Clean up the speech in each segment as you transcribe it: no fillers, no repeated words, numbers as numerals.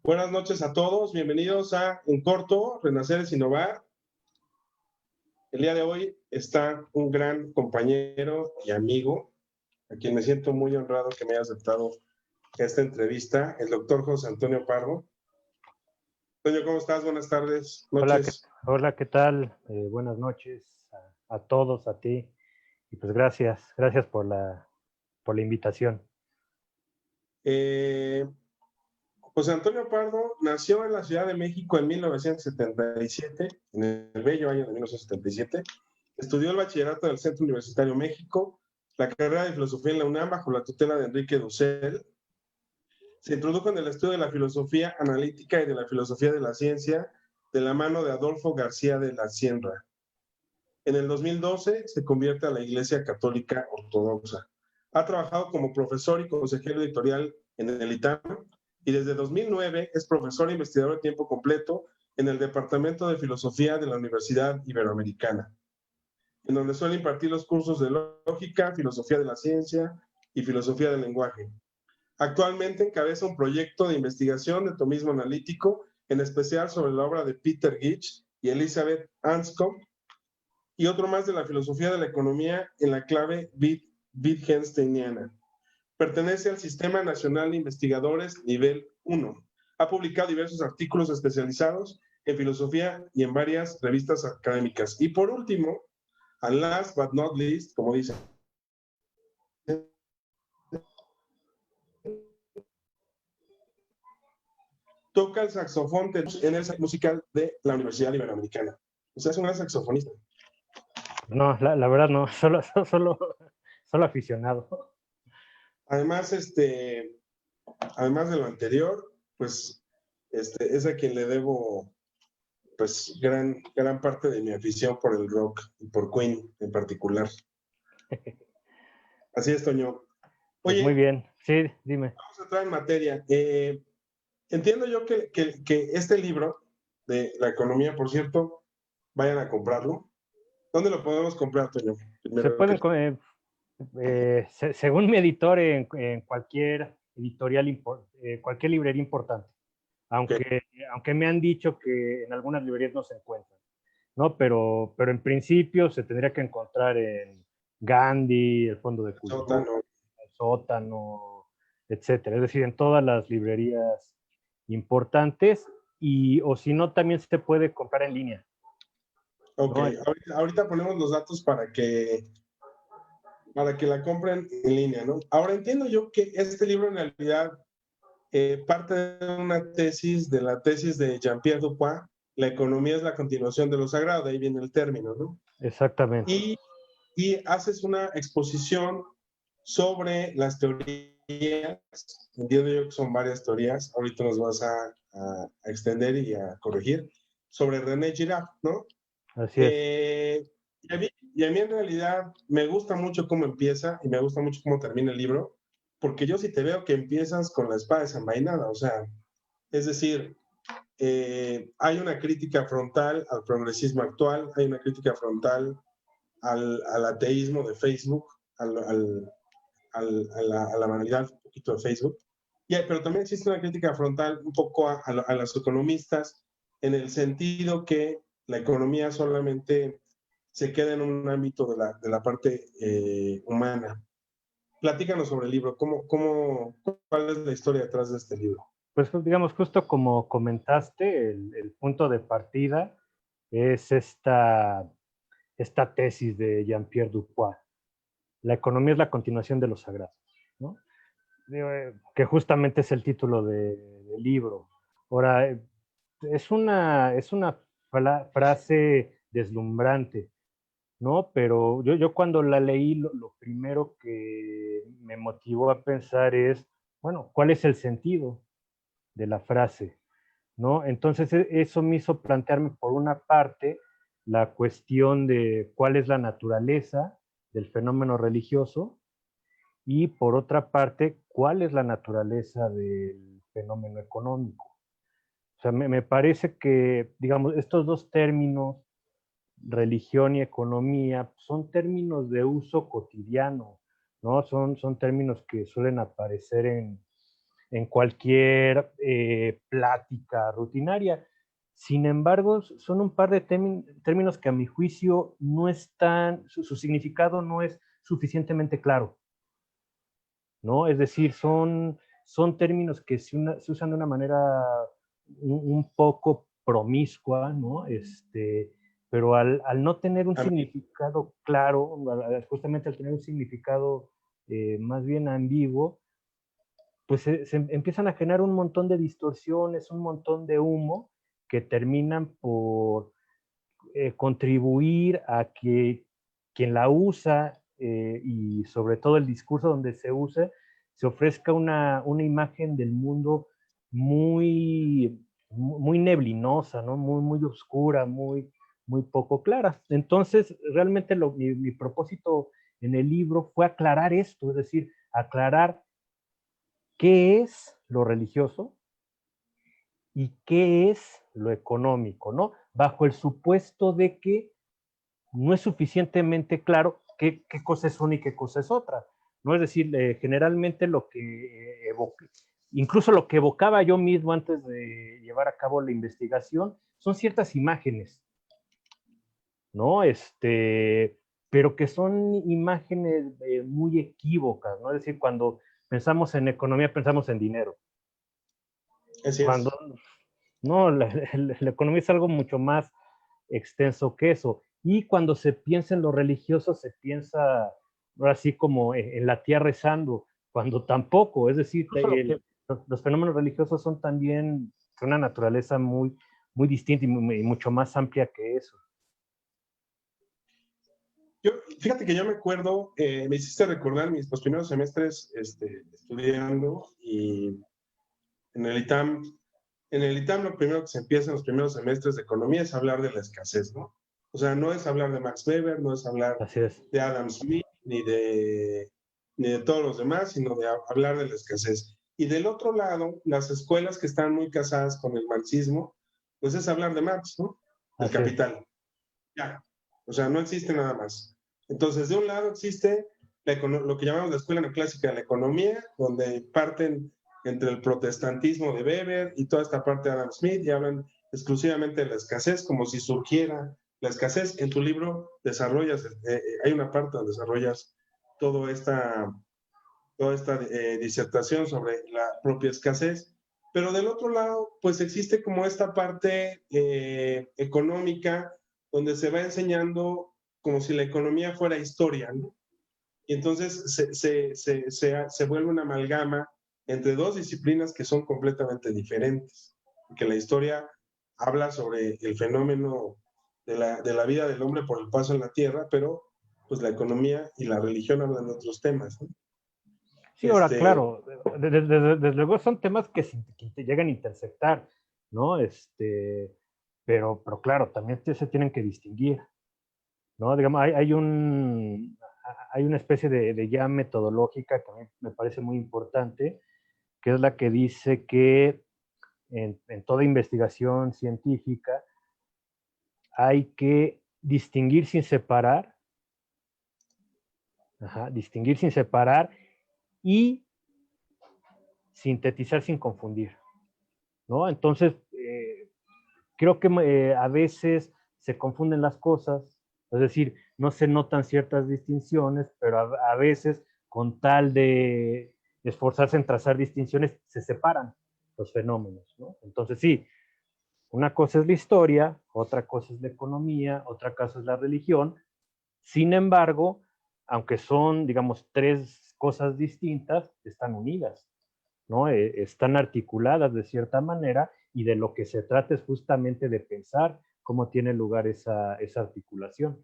Buenas noches a todos, bienvenidos a En Corto, Renacer es Innovar. El día de hoy está un gran compañero y amigo, a quien me siento muy honrado que me haya aceptado esta entrevista, el doctor José Antonio Pardo. Antonio, ¿cómo estás? Buenas tardes, noches. Hola, ¿qué tal? Buenas noches a todos, a ti. Y pues gracias por la invitación. José Antonio Pardo nació en la Ciudad de México en 1977, en el bello año de 1977. Estudió el bachillerato en el Centro Universitario México, la carrera de filosofía en la UNAM bajo la tutela de Enrique Dussel. Se introdujo en el estudio de la filosofía analítica y de la filosofía de la ciencia de la mano de Adolfo García de la Sierra. En el 2012 se convierte a la Iglesia Católica Ortodoxa. Ha trabajado como profesor y consejero editorial en el ITAM y desde 2009 es profesor e investigador de tiempo completo en el Departamento de Filosofía de la Universidad Iberoamericana, en donde suele impartir los cursos de lógica, filosofía de la ciencia y filosofía del lenguaje. Actualmente encabeza un proyecto de investigación de tomismo analítico, en especial sobre la obra de Peter Gitsch y Elizabeth Anscombe, y otro más de la filosofía de la economía en la clave Wittgensteiniana. Pertenece al Sistema Nacional de Investigadores Nivel 1. Ha publicado diversos artículos especializados en filosofía y en varias revistas académicas. Y por último, and last but not least, como dice, toca el saxofón en el musical de la Universidad Iberoamericana. O sea, es un gran saxofonista. No, la verdad no, solo aficionado. Además, además de lo anterior, pues es a quien le debo pues gran parte de mi afición por el rock y por Queen en particular. Así es, Toño. Pues Oye, muy bien, sí, dime. vamos a entrar en materia. Entiendo yo que este libro de la economía, por cierto, vayan a comprarlo. ¿Dónde lo podemos comprar, Toño? Se pueden, según mi editor, en cualquier editorial, cualquier librería importante. Aunque me han dicho que en algunas librerías no se encuentran, ¿no? Pero en principio se tendría que encontrar en Gandhi, el Fondo de Cultura, el Sótano, etcétera. Es decir, en todas las librerías importantes, o si no, también se puede comprar en línea. Ok, ¿no? ahorita ponemos los datos para que la compren en línea, ¿no? Ahora entiendo yo que este libro en realidad parte de una tesis, de la tesis de Jean-Pierre Dupuy, la economía es la continuación de lo sagrado, de ahí viene el término, ¿no? Exactamente. Y haces una exposición sobre las teorías, entiendo yo que son varias teorías, ahorita nos vas a extender y a corregir, sobre René Girard, ¿no? Así es. Y a mí en realidad me gusta mucho cómo empieza y me gusta mucho cómo termina el libro, porque yo sí te veo que empiezas con la espada desenvainada, o sea, es decir, hay una crítica frontal al progresismo actual, hay una crítica frontal al ateísmo de Facebook, a la banalidad un poquito de Facebook, pero también existe una crítica frontal un poco a los economistas, en el sentido que la economía solamente se queda en un ámbito de la parte humana. Platícanos sobre el libro, ¿cuál es la historia detrás de este libro? Pues digamos, justo como comentaste, el punto de partida es esta tesis de Jean-Pierre Dupuy. La economía es la continuación de lo sagrado, ¿no? Que justamente es el título del libro. Ahora, es una frase deslumbrante, ¿no? Pero yo cuando la leí, lo primero que me motivó a pensar es, bueno, ¿cuál es el sentido de la frase? ¿No? Entonces eso me hizo plantearme, por una parte, la cuestión de cuál es la naturaleza del fenómeno religioso y, por otra parte, cuál es la naturaleza del fenómeno económico. O sea, me parece que, digamos, estos dos términos, religión y economía, son términos de uso cotidiano, ¿no? Son términos que suelen aparecer en en cualquier plática rutinaria. Sin embargo, son un par de términos que a mi juicio no están, su significado no es suficientemente claro, ¿no? Es decir, son términos que se usan de una manera un poco promiscua, ¿no? Pero al no tener un significado claro, justamente al tener un significado más bien ambiguo, pues se empiezan a generar un montón de distorsiones, un montón de humo que terminan por contribuir a que quien la usa y sobre todo el discurso donde se use, se ofrezca una imagen del mundo muy neblinosa, ¿no? Muy oscura, muy poco clara. Entonces, realmente mi propósito en el libro fue aclarar esto, es decir, aclarar qué es lo religioso y qué es lo económico, ¿no? Bajo el supuesto de que no es suficientemente claro qué cosa es una y qué cosa es otra, ¿no? Es decir, generalmente lo que incluso lo que evocaba yo mismo antes de llevar a cabo la investigación, son ciertas imágenes, ¿no? Pero que son imágenes muy equívocas, ¿no? Es decir, cuando pensamos en economía, pensamos en dinero. Así Cuando es. no, la economía es algo mucho más extenso que eso. Y cuando se piensa en lo religioso, se piensa ahora sí como en la tía rezando, cuando tampoco, es decir, los fenómenos religiosos son también de una naturaleza muy distinta y mucho más amplia que eso. Fíjate que yo me acuerdo, me hiciste recordar los primeros semestres estudiando y en el ITAM, lo primero que se empieza en los primeros semestres de economía es hablar de la escasez, ¿no? O sea, no es hablar de Max Weber, no es hablar Así es. de Adam Smith, ni de todos los demás, sino de hablar de la escasez. Y del otro lado, las escuelas que están muy casadas con el marxismo, pues es hablar de Marx, ¿no? El Así es. capital. Ya. O sea, no existe nada más. Entonces, de un lado existe lo que llamamos la escuela neoclásica de la economía, donde parten entre el protestantismo de Weber y toda esta parte de Adam Smith y hablan exclusivamente de la escasez, como si surgiera la escasez. En tu libro desarrollas, hay una parte donde desarrollas toda esta disertación sobre la propia escasez, pero del otro lado, pues existe como esta parte económica donde se va enseñando como si la economía fuera historia, ¿no? Y entonces se vuelve una amalgama entre dos disciplinas que son completamente diferentes, porque la historia habla sobre el fenómeno de la vida del hombre por el paso en la tierra, pero pues la economía y la religión hablan de otros temas, ¿no? Sí, ahora, claro, desde luego son temas que te llegan a intersectar, ¿no? Pero claro, también se tienen que distinguir, ¿no? Digamos, hay una especie de guía metodológica que a mí me parece muy importante, que es la que dice que en toda investigación científica hay que distinguir sin separar, distinguir sin separar y sintetizar sin confundir, ¿no? Entonces, creo que a veces se confunden las cosas, es decir, no se notan ciertas distinciones, pero a veces con tal de esforzarse en trazar distinciones, se separan los fenómenos, ¿no? Entonces, sí, una cosa es la historia, otra cosa es la economía, otra cosa es la religión. Sin embargo, aunque son, digamos, tres cosas distintas, están unidas, ¿no? Están articuladas de cierta manera y de lo que se trata es justamente de pensar cómo tiene lugar esa articulación.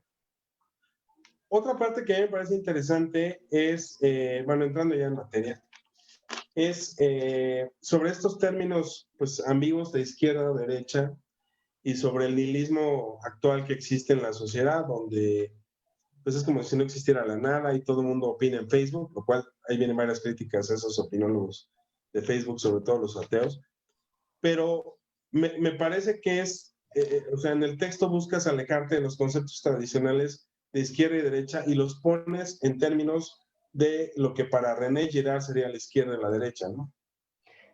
Otra parte que a mí me parece interesante es, bueno, entrando ya en materia, es sobre estos términos pues ambiguos de izquierda o derecha y sobre el nihilismo actual que existe en la sociedad, donde pues es como si no existiera la nada y todo el mundo opina en Facebook, lo cual ahí vienen varias críticas a esos opinólogos de Facebook, sobre todo los ateos, pero me parece que o sea, en el texto buscas alejarte de los conceptos tradicionales de izquierda y derecha y los pones en términos de lo que para René Girard sería la izquierda y la derecha, ¿no?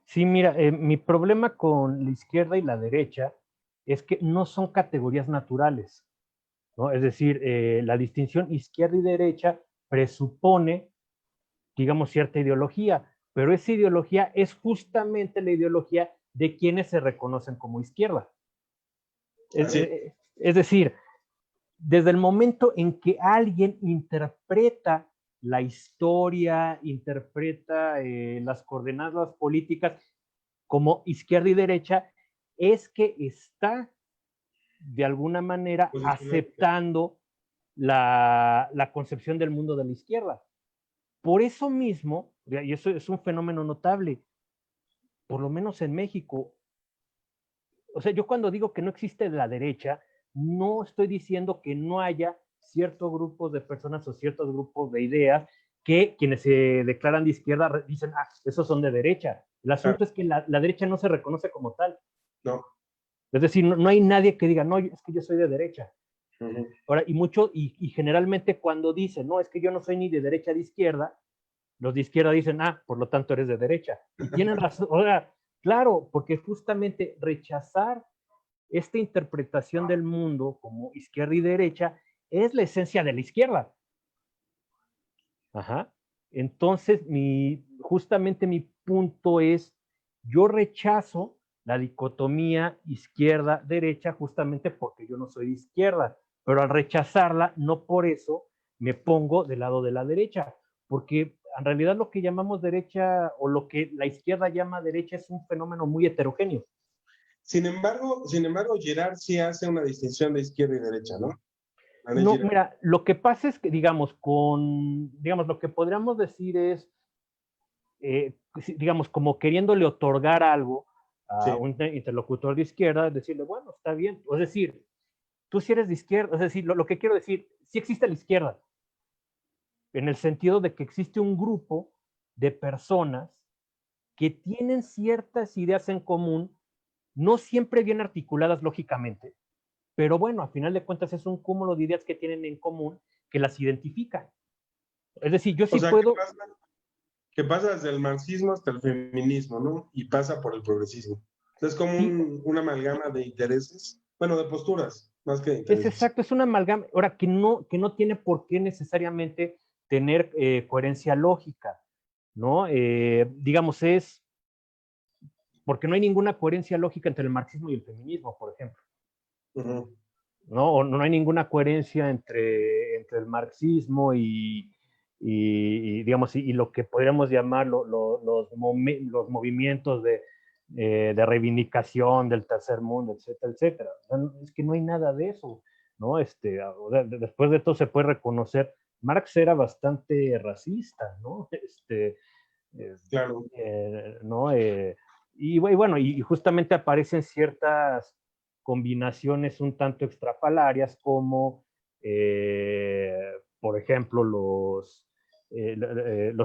Sí, mira, mi problema con la izquierda y la derecha es que no son categorías naturales, ¿no? Es decir, la distinción izquierda y derecha presupone, digamos, cierta ideología, pero esa ideología es justamente la ideología de quienes se reconocen como izquierda. Así. Es decir, desde el momento en que alguien interpreta la historia, interpreta las coordenadas políticas como izquierda y derecha, es que está de alguna manera Posicionado. aceptando la concepción del mundo de la izquierda. Por eso mismo, y eso es un fenómeno notable, por lo menos en México, o sea, yo cuando digo que no existe la derecha, no estoy diciendo que no haya ciertos grupos de personas o ciertos grupos de ideas que quienes se declaran de izquierda dicen, ah, esos son de derecha. El Claro, asunto es que la derecha no se reconoce como tal. no. Es decir, no hay nadie que diga, no, es que yo soy de derecha. Ujú. Ahora, y generalmente cuando dicen, no, es que yo no soy ni de derecha ni de izquierda, los de izquierda dicen, ah, por lo tanto eres de derecha. Y tienen razón, ahora, claro, porque justamente rechazar esta interpretación del mundo como izquierda y derecha es la esencia de la izquierda. Ajá. Entonces, justamente mi punto es, yo rechazo la dicotomía izquierda-derecha justamente porque yo no soy de izquierda, pero al rechazarla, no por eso me pongo del lado de la derecha, porque en realidad lo que llamamos derecha o lo que la izquierda llama derecha es un fenómeno muy heterogéneo. Sin embargo, Girard sí hace una distinción de izquierda y derecha, ¿no? René No, Girard. mira, lo que pasa es que, digamos, lo que podríamos decir es, digamos, como queriéndole otorgar algo a Sí. un interlocutor de izquierda, decirle, bueno, está bien. Es decir, tú si eres de izquierda, es decir, lo que quiero decir, sí existe la izquierda, en el sentido de que existe un grupo de personas que tienen ciertas ideas en común, no siempre bien articuladas lógicamente, pero bueno, a final de cuentas es un cúmulo de ideas que tienen en común que las identifica. Es decir, yo O sí sea, puedo, que pasa desde el marxismo hasta el feminismo, ¿no? Y pasa por el progresismo. Es como sí, una amalgama de intereses, bueno, de posturas, más que de es intereses. exacto, es una amalgama, ahora que no tiene por qué necesariamente tener coherencia lógica, ¿no? Digamos, porque no hay ninguna coherencia lógica entre el marxismo y el feminismo, por ejemplo, Ujú. ¿no? O no hay ninguna coherencia entre el marxismo digamos, y lo que podríamos llamar los movimientos de reivindicación del tercer mundo, etcétera, etcétera. O sea, es que no hay nada de eso, ¿no? Después de todo se puede reconocer, Marx era bastante racista, ¿no? Eh, Claro. ¿No? Y bueno, y justamente aparecen ciertas combinaciones un tanto extrafalarias como, por ejemplo, los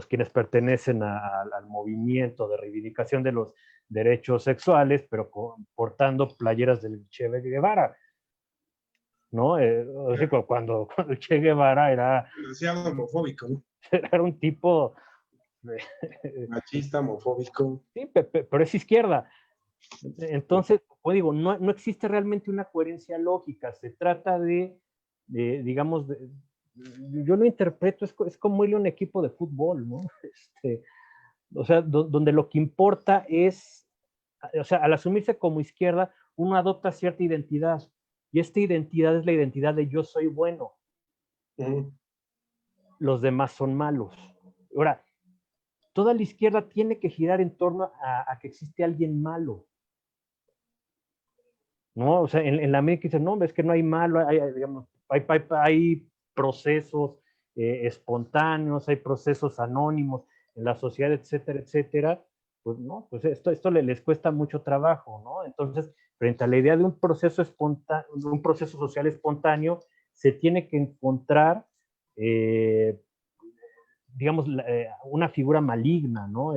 quienes pertenecen al movimiento de reivindicación de los derechos sexuales, pero portando playeras del Che Guevara, ¿no? O sea, cuando el Che Guevara Demasiado homofóbico, ¿no? era un tipo, Machista, homofóbico. sí, pero es izquierda. Entonces, pues digo, no existe realmente una coherencia lógica, se trata digamos, yo lo interpreto, es como ir a un equipo de fútbol, ¿no? O sea, donde lo que importa es, o sea, al asumirse como izquierda, uno adopta cierta identidad, y esta identidad es la identidad de yo soy bueno, Ujú. los demás son malos. Ahora, toda la izquierda tiene que girar en torno a que existe alguien malo, ¿no? O sea, en la medida que dicen, no, es que no hay malo, digamos, hay procesos espontáneos, hay procesos anónimos en la sociedad, etcétera, etcétera, pues no, pues esto les cuesta mucho trabajo, ¿no? Entonces, frente a la idea de un proceso social espontáneo, se tiene que encontrar, eh, digamos, una figura maligna, ¿no?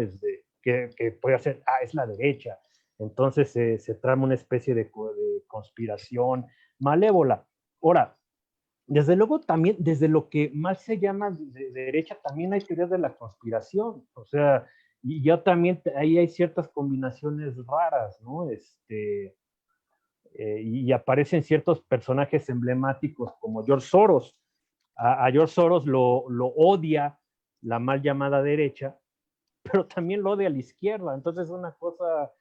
Que puede ser, es la derecha. Entonces se trama una especie de conspiración malévola. Ahora, desde luego también, desde lo que más se llama de derecha, también hay teorías de la conspiración. O sea, Y yo también, ahí hay ciertas combinaciones raras, ¿no? Y aparecen ciertos personajes emblemáticos como George Soros. A George Soros lo odia la mal llamada derecha, pero también lo odia a la izquierda. Entonces es una cosa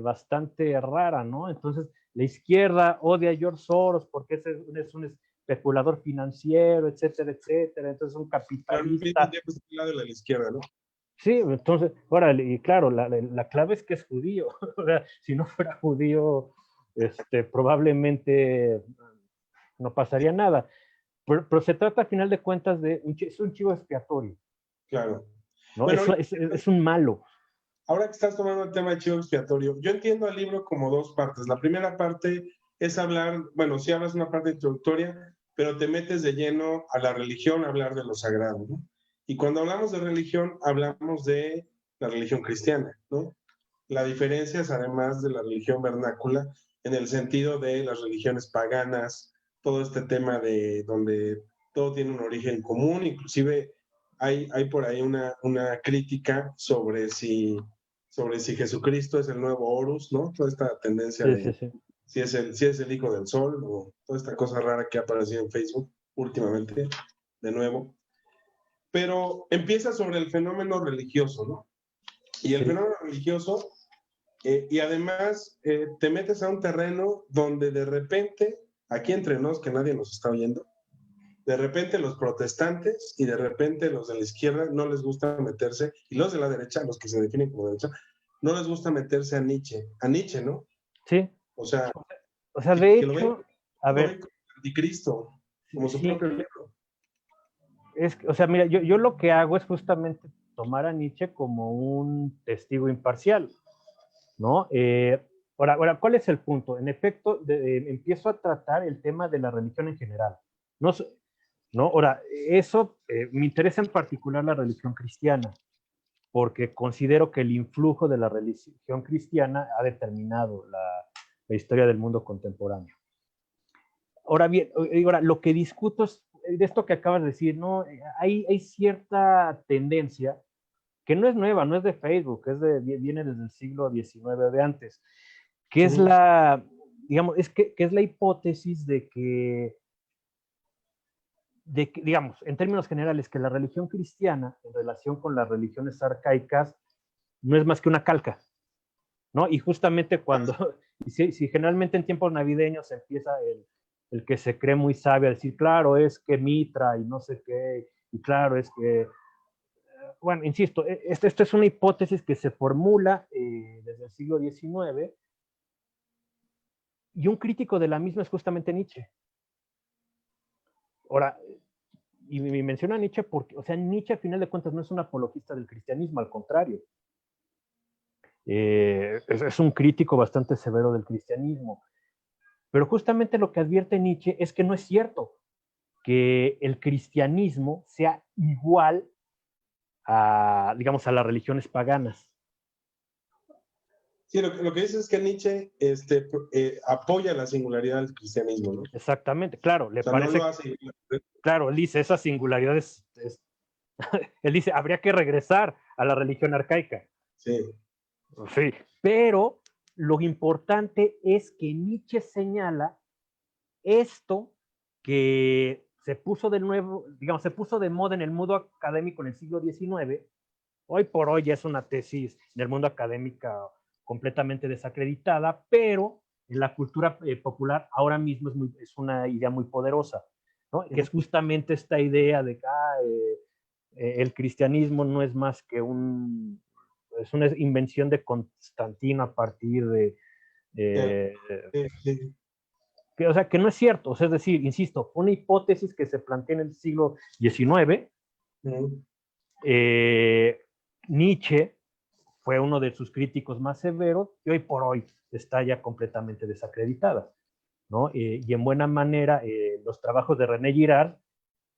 bastante rara, ¿no? Entonces la izquierda odia a George Soros porque es un especulador financiero, etcétera, etcétera. Entonces es un Pero al mismo capitalista. tiempo está al lado de la izquierda, ¿no? Sí, entonces, órale, y claro, la clave es que es judío. Si no fuera judío, probablemente no pasaría nada. Pero se trata, a final de cuentas, es un chivo expiatorio, Claro. ¿no? Bueno, Es un malo. ahora que estás tomando el tema de chivo expiatorio, yo entiendo al libro como dos partes. La primera parte es hablar, bueno, sí hablas una parte introductoria, pero te metes de lleno a la religión, a hablar de lo sagrado, ¿no? Y cuando hablamos de religión, hablamos de la religión cristiana, ¿no? La diferencia es además de la religión vernácula en el sentido de las religiones paganas, todo este tema de donde todo tiene un origen común, inclusive hay por ahí una crítica sobre si Jesucristo es el nuevo Horus, ¿no? Toda esta tendencia Sí, sí, de sí. si es el hijo del sol o toda esta cosa rara que ha aparecido en Facebook últimamente, de nuevo. Pero empieza sobre el fenómeno religioso, ¿no? Y el Sí, fenómeno religioso, y además te metes a un terreno donde de repente, aquí entre nos, que nadie nos está oyendo, de repente los protestantes y de repente los de la izquierda no les gusta meterse, y los de la derecha, los que se definen como derecha, no les gusta meterse a Nietzsche, ¿no? sí. O sea, O sea, de que hecho, a lo ven ver, como anticristo, como su sí, propio libro. o sea, mira, yo lo que hago es justamente tomar a Nietzsche como un testigo imparcial, ¿no? Ahora, ¿cuál es el punto? En efecto, empiezo a tratar el tema de la religión en general. No, ¿no? Ahora, eso me interesa en particular la religión cristiana, porque considero que el influjo de la religión cristiana ha determinado la historia del mundo contemporáneo. Ahora bien, ahora, lo que discuto es de esto que acabas de decir, ¿no? Hay cierta tendencia que no es nueva, no es de Facebook, viene desde el siglo XIX o de antes, que es Uh-huh. digamos, que es la hipótesis digamos, en términos generales, que la religión cristiana, en relación con las religiones arcaicas, no es más que una calca, ¿no? Y justamente si generalmente en tiempos navideños empieza el que se cree muy sabio a decir, claro, es que Mitra y no sé qué, y claro, es que, bueno, insisto, esto es una hipótesis que se formula desde el siglo XIX y un crítico de la misma es justamente Nietzsche. Ahora, y me menciona Nietzsche porque, o sea, Nietzsche a final de cuentas no es un apologista del cristianismo, al contrario. Es un crítico bastante severo del cristianismo. Pero justamente lo que advierte Nietzsche es que no es cierto que el cristianismo sea igual digamos, a las religiones paganas. Sí, lo que dice es que Nietzsche apoya la singularidad del cristianismo, ¿no? O Exactamente, claro, le sea, no lo parece, hace. claro, él dice, esa singularidad él dice, habría que regresar a la religión arcaica. Sí. Sí, pero lo importante es que Nietzsche señala esto que se puso de nuevo, digamos, se puso de moda en el mundo académico en el siglo XIX. Hoy por hoy ya es una tesis en el mundo académico completamente desacreditada, pero en la cultura popular ahora mismo es una idea muy poderosa, ¿no? Que es justamente esta idea de que el cristianismo no es más que es una invención de Constantino a partir eh, Sí, sí. o sea, que no es cierto, o sea, es decir, insisto, una hipótesis que se plantea en el siglo XIX. Nietzsche fue uno de sus críticos más severos y hoy por hoy está ya completamente desacreditada, ¿no? Y en buena manera, los trabajos de René Girard,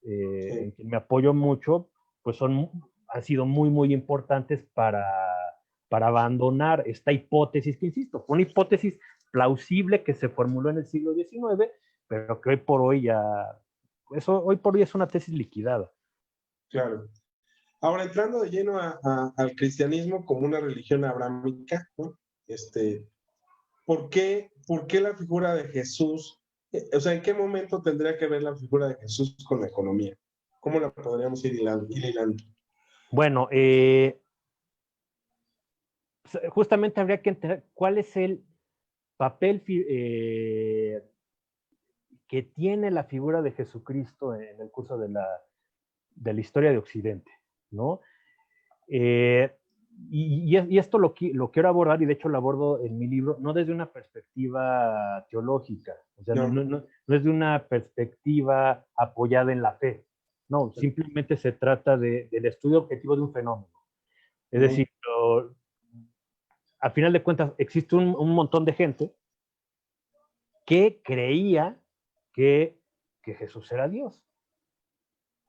en quien me apoyo mucho, pues han sido muy, muy importantes para abandonar esta hipótesis que, insisto, fue una hipótesis plausible que se formuló en el siglo XIX, pero que hoy por hoy ya, hoy por hoy es una tesis liquidada. Claro. Ahora, entrando de lleno al cristianismo como una religión abrámica, ¿no? ¿Por qué la figura de Jesús? O sea, ¿en qué momento tendría que ver la figura de Jesús con la economía? ¿Cómo la podríamos ir hilando? Bueno, justamente habría que entender cuál es el papel que tiene la figura de Jesucristo en el curso de la historia de Occidente, ¿no? Eh, y esto lo quiero abordar, y de hecho lo abordo en mi libro, no desde una perspectiva teológica, o sea, No, no es de una perspectiva apoyada en la fe, no, simplemente se trata del estudio objetivo de un fenómeno. Es decir, a final de cuentas, existe un montón de gente que creía que Jesús era Dios.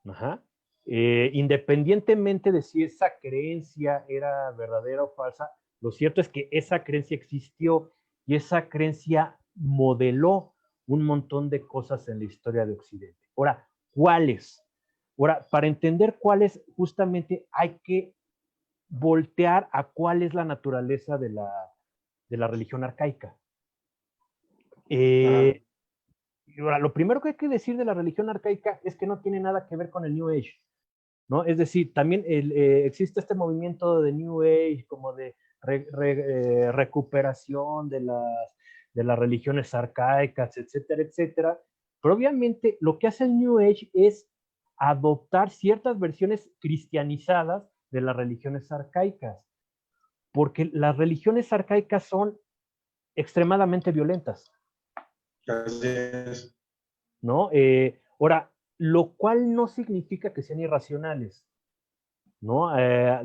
Ajá. Independientemente de si esa creencia era verdadera o falsa, lo cierto es que esa creencia existió y esa creencia modeló un montón de cosas en la historia de Occidente. Ahora, ¿cuáles? Ahora, para entender cuáles, justamente hay que voltear a cuál es la naturaleza de la religión arcaica. Ahora, lo primero que hay que decir de la religión arcaica es que no tiene nada que ver con el New Age, ¿no? Es decir, también existe este movimiento de New Age como de recuperación de las religiones arcaicas, etcétera, etcétera. Pero obviamente lo que hace el New Age es adoptar ciertas versiones cristianizadas de las religiones arcaicas, porque las religiones arcaicas son extremadamente violentas, así es. ¿no? Ahora, lo cual no significa que sean irracionales, ¿no?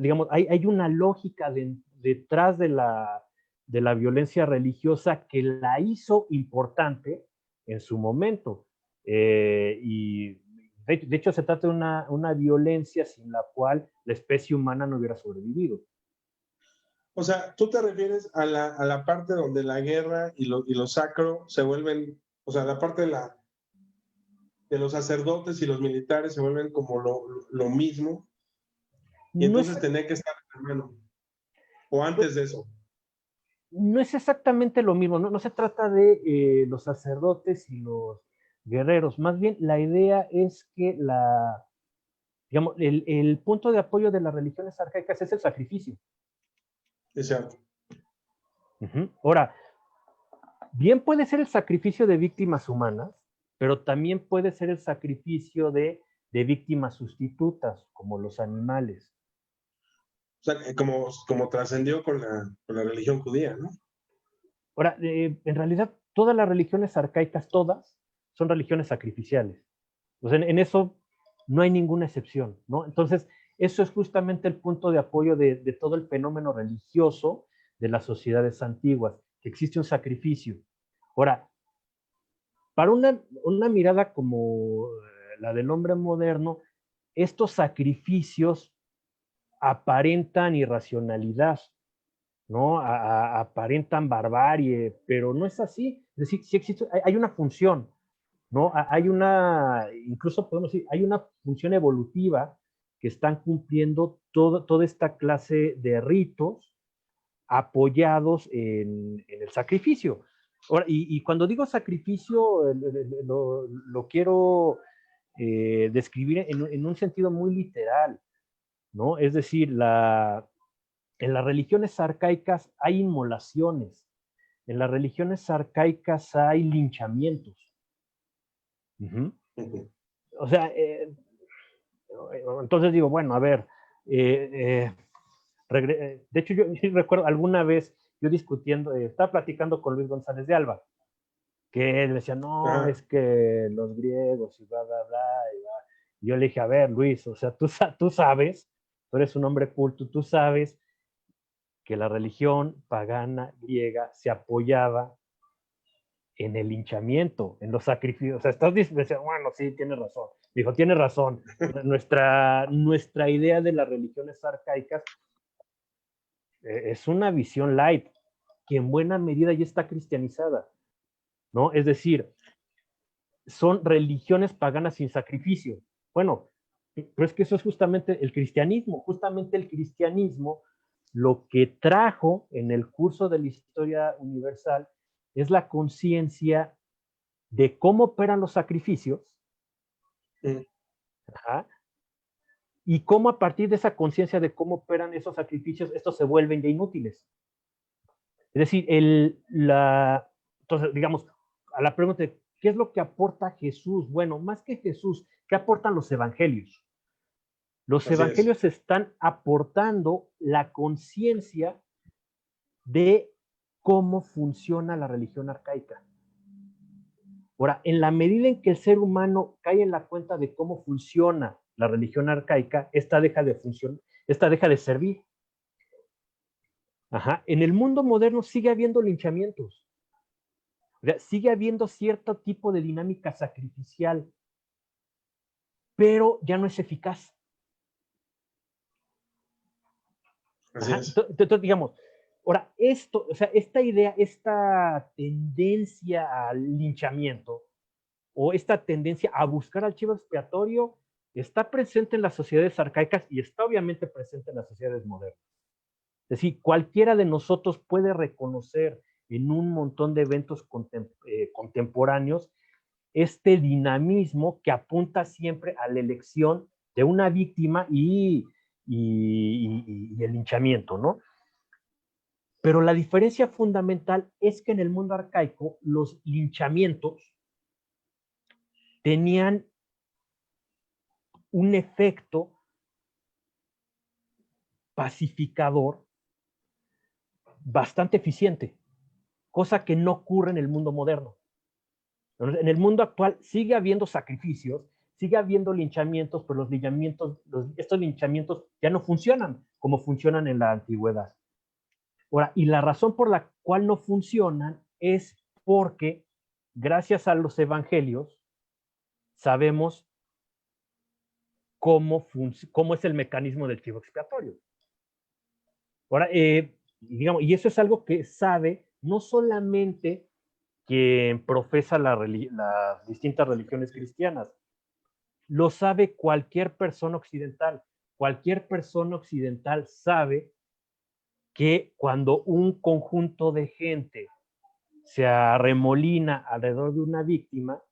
Digamos, hay una lógica detrás de la violencia religiosa que la hizo importante en su momento. Y de hecho se trata de una violencia sin la cual la especie humana no hubiera sobrevivido. O sea, tú te refieres a la parte donde la guerra y lo sacro se vuelven, o sea, la parte de los sacerdotes y los militares se vuelven como lo mismo, y No es, entonces tenía que estar en hermano, o antes de eso. no es exactamente lo mismo, no se trata de los sacerdotes y los guerreros, más bien la idea es que digamos, el punto de apoyo de las religiones arcaicas es el sacrificio. Es cierto. Ahora, bien puede ser el sacrificio de víctimas humanas, pero también puede ser el sacrificio de víctimas sustitutas, como los animales. O sea, como trascendió con la religión judía, ¿no? Ahora, en realidad, todas las religiones arcaicas, todas, son religiones sacrificiales. O sea, en eso no hay ninguna excepción, ¿no? Entonces, eso es justamente el punto de apoyo de todo el fenómeno religioso de las sociedades antiguas, que existe un sacrificio. Ahora, para una mirada como la del hombre moderno, estos sacrificios aparentan irracionalidad, ¿no? Aparentan barbarie, pero no es así. Es decir, sí existe, hay una función, ¿no? Hay incluso podemos decir, hay una función evolutiva que están cumpliendo toda esta clase de ritos apoyados en el sacrificio. Ahora, y cuando digo sacrificio, lo quiero describir en un sentido muy literal, ¿no? Es decir, en las religiones arcaicas hay inmolaciones, en las religiones arcaicas hay linchamientos. O sea, entonces digo, bueno, a ver, de hecho yo sí recuerdo alguna vez yo discutiendo, estaba platicando con Luis González de Alba, que él decía, no, Ajá. es que los griegos y bla, bla, bla, y bla. Y yo le dije, a ver, Luis, o sea, tú sabes, tú eres un hombre culto, tú sabes que la religión pagana griega se apoyaba en el linchamiento, en los sacrificios. O sea, estás diciendo, bueno, sí, tienes razón. Dijo, tienes razón. Nuestra idea de las religiones arcaicas es una visión light, que en buena medida ya está cristianizada, ¿no? Es decir, son religiones paganas sin sacrificio. Bueno, Pero es que eso es justamente el cristianismo lo que trajo en el curso de la historia universal es la conciencia de cómo operan los sacrificios, ajá, y cómo a partir de esa conciencia de cómo operan esos sacrificios, estos se vuelven ya inútiles. Es decir, entonces, digamos, a la pregunta de ¿qué es lo que aporta Jesús? Bueno, más que Jesús, ¿qué aportan los evangelios? Los Así es. evangelios están aportando la conciencia de cómo funciona la religión arcaica. Ahora, en la medida en que el ser humano cae en la cuenta de cómo funciona la religión arcaica, esta deja de funcionar, esta deja de servir. Ajá. En el mundo moderno sigue habiendo linchamientos, o sea, sigue habiendo cierto tipo de dinámica sacrificial, pero ya no es eficaz. Así Ajá. es. Entonces, digamos, ahora, esto, o sea, esta idea, esta tendencia al linchamiento o esta tendencia a buscar al chivo expiatorio está presente en las sociedades arcaicas y está obviamente presente en las sociedades modernas. Es decir, cualquiera de nosotros puede reconocer en un montón de eventos contemporáneos este dinamismo que apunta siempre a la elección de una víctima y el linchamiento, ¿no? Pero la diferencia fundamental es que en el mundo arcaico los linchamientos tenían un efecto pacificador bastante eficiente, cosa que no ocurre en el mundo moderno. En el mundo actual sigue habiendo sacrificios, sigue habiendo linchamientos, pero estos linchamientos ya no funcionan como funcionan en la antigüedad. Ahora, y la razón por la cual no funcionan es porque, gracias a los evangelios, sabemos cómo es el mecanismo del chivo expiatorio. Ahora, digamos, y eso es algo que sabe no solamente quien profesa las distintas religiones cristianas, lo sabe cualquier persona occidental. Cualquier persona occidental sabe que cuando un conjunto de gente se arremolina alrededor de una víctima,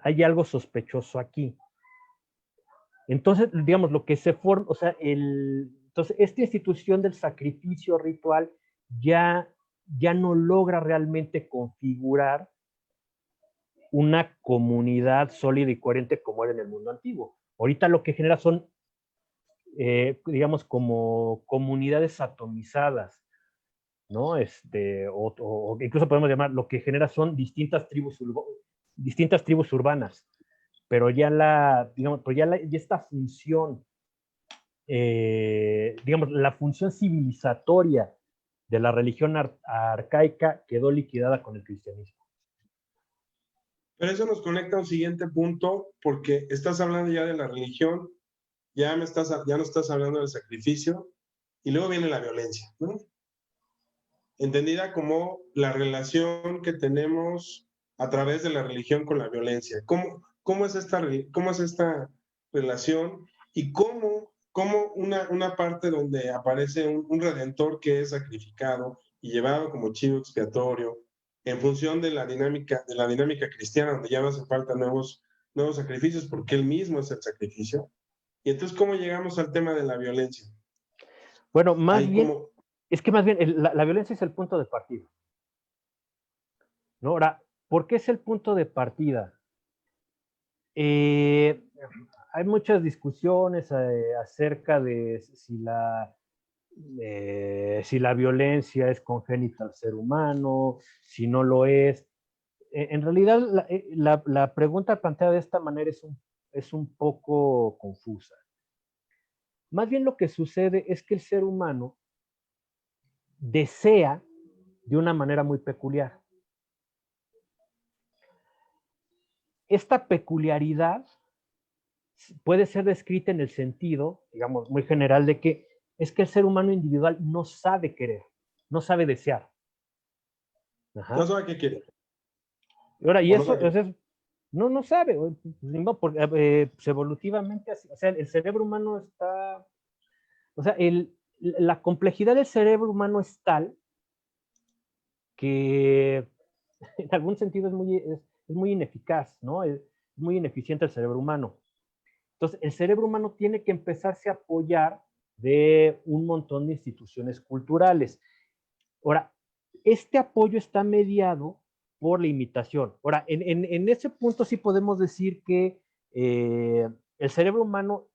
hay algo sospechoso aquí. Entonces, digamos, lo que se forma, o sea, entonces, esta institución del sacrificio ritual ya no logra realmente configurar una comunidad sólida y coherente como era en el mundo antiguo. Ahorita lo que genera son, digamos, como comunidades atomizadas, ¿no? O incluso podemos llamar, lo que genera son distintas tribus urbanas, pero ya digamos, ya esta función, digamos, la función civilizatoria de la religión arcaica quedó liquidada con el cristianismo. Pero eso nos conecta a un siguiente punto, porque estás hablando ya de la religión, ya no estás hablando del sacrificio, y luego viene la violencia, ¿no? Entendida como la relación que tenemos a través de la religión con la violencia. ¿Cómo es esta relación y cómo una parte donde aparece un redentor que es sacrificado y llevado como chivo expiatorio en función de la dinámica cristiana, donde ya no hace falta nuevos sacrificios porque él mismo es el sacrificio? Y entonces, ¿cómo llegamos al tema de la violencia? Bueno, es que más bien la violencia es el punto de partida, ¿no? Ahora, ¿por qué es el punto de partida? Hay muchas discusiones acerca de si la violencia es congénita al ser humano, si no lo es. En realidad, la pregunta planteada de esta manera es un poco confusa. Más bien lo que sucede es que el ser humano desea de una manera muy peculiar. Esta peculiaridad puede ser descrita en el sentido, digamos, muy general de que es que el ser humano individual no sabe querer, no sabe desear. Ajá. No sabe qué quiere. Ahora, y eso, No sabe, pues, evolutivamente así, o sea, el cerebro humano está, o sea, la complejidad del cerebro humano es tal que en algún sentido es muy ineficaz, ¿no? Es muy ineficiente el cerebro humano. Entonces, el cerebro humano tiene que empezarse a apoyar de un montón de instituciones culturales. Ahora, este apoyo está mediado por la imitación. Ahora, en ese punto sí podemos decir que el cerebro humano,